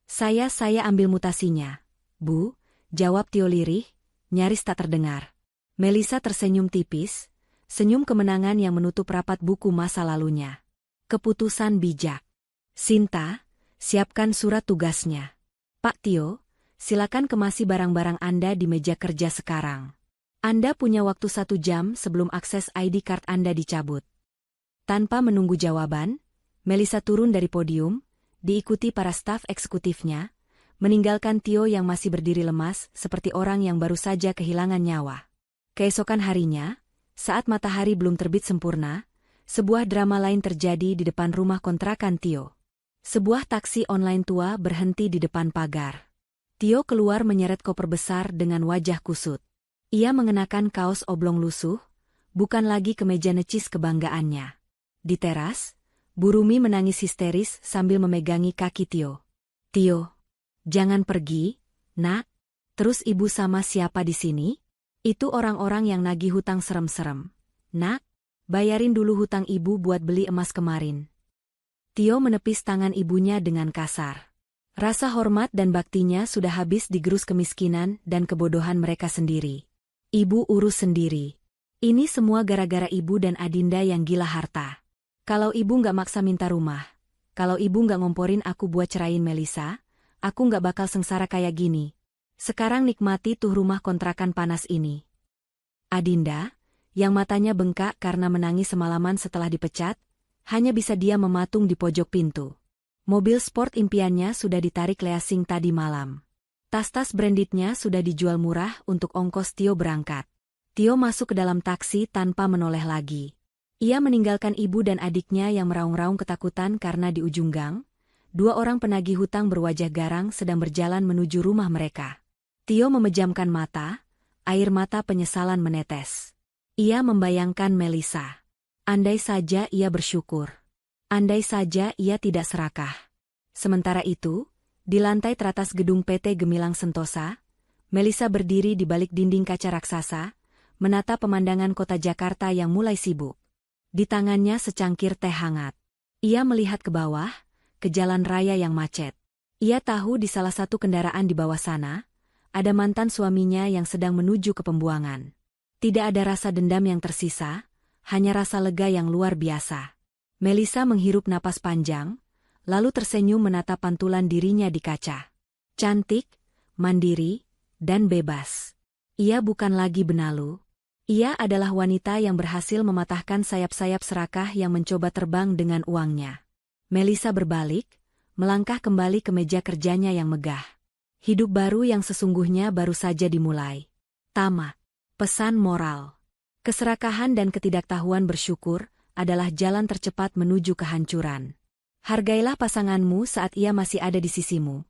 Saya ambil mutasinya, Bu, jawab Tio lirih, nyaris tak terdengar. Melisa tersenyum tipis, senyum kemenangan yang menutup rapat buku masa lalunya. Keputusan bijak. Sinta, siapkan surat tugasnya. Pak Tio, silakan kemasi barang-barang Anda di meja kerja sekarang. Anda punya waktu 1 jam sebelum akses ID card Anda dicabut. Tanpa menunggu jawaban, Melisa turun dari podium, diikuti para staf eksekutifnya, meninggalkan Tio yang masih berdiri lemas seperti orang yang baru saja kehilangan nyawa. Keesokan harinya, saat matahari belum terbit sempurna, sebuah drama lain terjadi di depan rumah kontrakan Tio. Sebuah taksi online tua berhenti di depan pagar. Tio keluar menyeret koper besar dengan wajah kusut. Ia mengenakan kaos oblong lusuh, bukan lagi kemeja necis kebanggaannya. Di teras, Bu Rumi menangis histeris sambil memegangi kaki Tio. Tio, jangan pergi, nak. Terus ibu sama siapa di sini? Itu orang-orang yang nagih hutang serem-serem. Nak, bayarin dulu hutang ibu buat beli emas kemarin. Tio menepis tangan ibunya dengan kasar. Rasa hormat dan baktinya sudah habis digerus kemiskinan dan kebodohan mereka sendiri. Ibu urus sendiri. Ini semua gara-gara ibu dan Adinda yang gila harta. Kalau ibu nggak maksa minta rumah, kalau ibu nggak ngomporin aku buat cerain Melisa, aku nggak bakal sengsara kayak gini. Sekarang nikmati tuh rumah kontrakan panas ini. Adinda, yang matanya bengkak karena menangis semalaman setelah dipecat, hanya bisa diam mematung di pojok pintu. Mobil sport impiannya sudah ditarik leasing tadi malam. Tas-tas brandednya sudah dijual murah untuk ongkos Tio berangkat. Tio masuk ke dalam taksi tanpa menoleh lagi. Ia meninggalkan ibu dan adiknya yang meraung-raung ketakutan karena di ujung gang, 2 orang penagih hutang berwajah garang sedang berjalan menuju rumah mereka. Tio memejamkan mata, air mata penyesalan menetes. Ia membayangkan Melisa. Andai saja ia bersyukur. Andai saja ia tidak serakah. Sementara itu, di lantai teratas gedung PT Gemilang Sentosa, Melisa berdiri di balik dinding kaca raksasa, menatap pemandangan kota Jakarta yang mulai sibuk. Di tangannya secangkir teh hangat. Ia melihat ke bawah, ke jalan raya yang macet. Ia tahu di salah satu kendaraan di bawah sana, ada mantan suaminya yang sedang menuju ke pembuangan. Tidak ada rasa dendam yang tersisa, hanya rasa lega yang luar biasa. Melisa menghirup napas panjang, lalu tersenyum menatap pantulan dirinya di kaca. Cantik, mandiri, dan bebas. Ia bukan lagi benalu. Ia adalah wanita yang berhasil mematahkan sayap-sayap serakah yang mencoba terbang dengan uangnya. Melisa berbalik, melangkah kembali ke meja kerjanya yang megah. Hidup baru yang sesungguhnya baru saja dimulai. Tamat. Pesan moral. Keserakahan dan ketidaktahuan bersyukur adalah jalan tercepat menuju kehancuran. Hargailah pasanganmu saat ia masih ada di sisimu.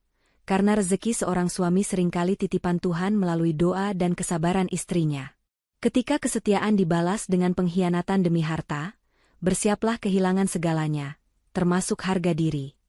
Karena rezeki seorang suami seringkali titipan Tuhan melalui doa dan kesabaran istrinya. Ketika kesetiaan dibalas dengan pengkhianatan demi harta, bersiaplah kehilangan segalanya, termasuk harga diri.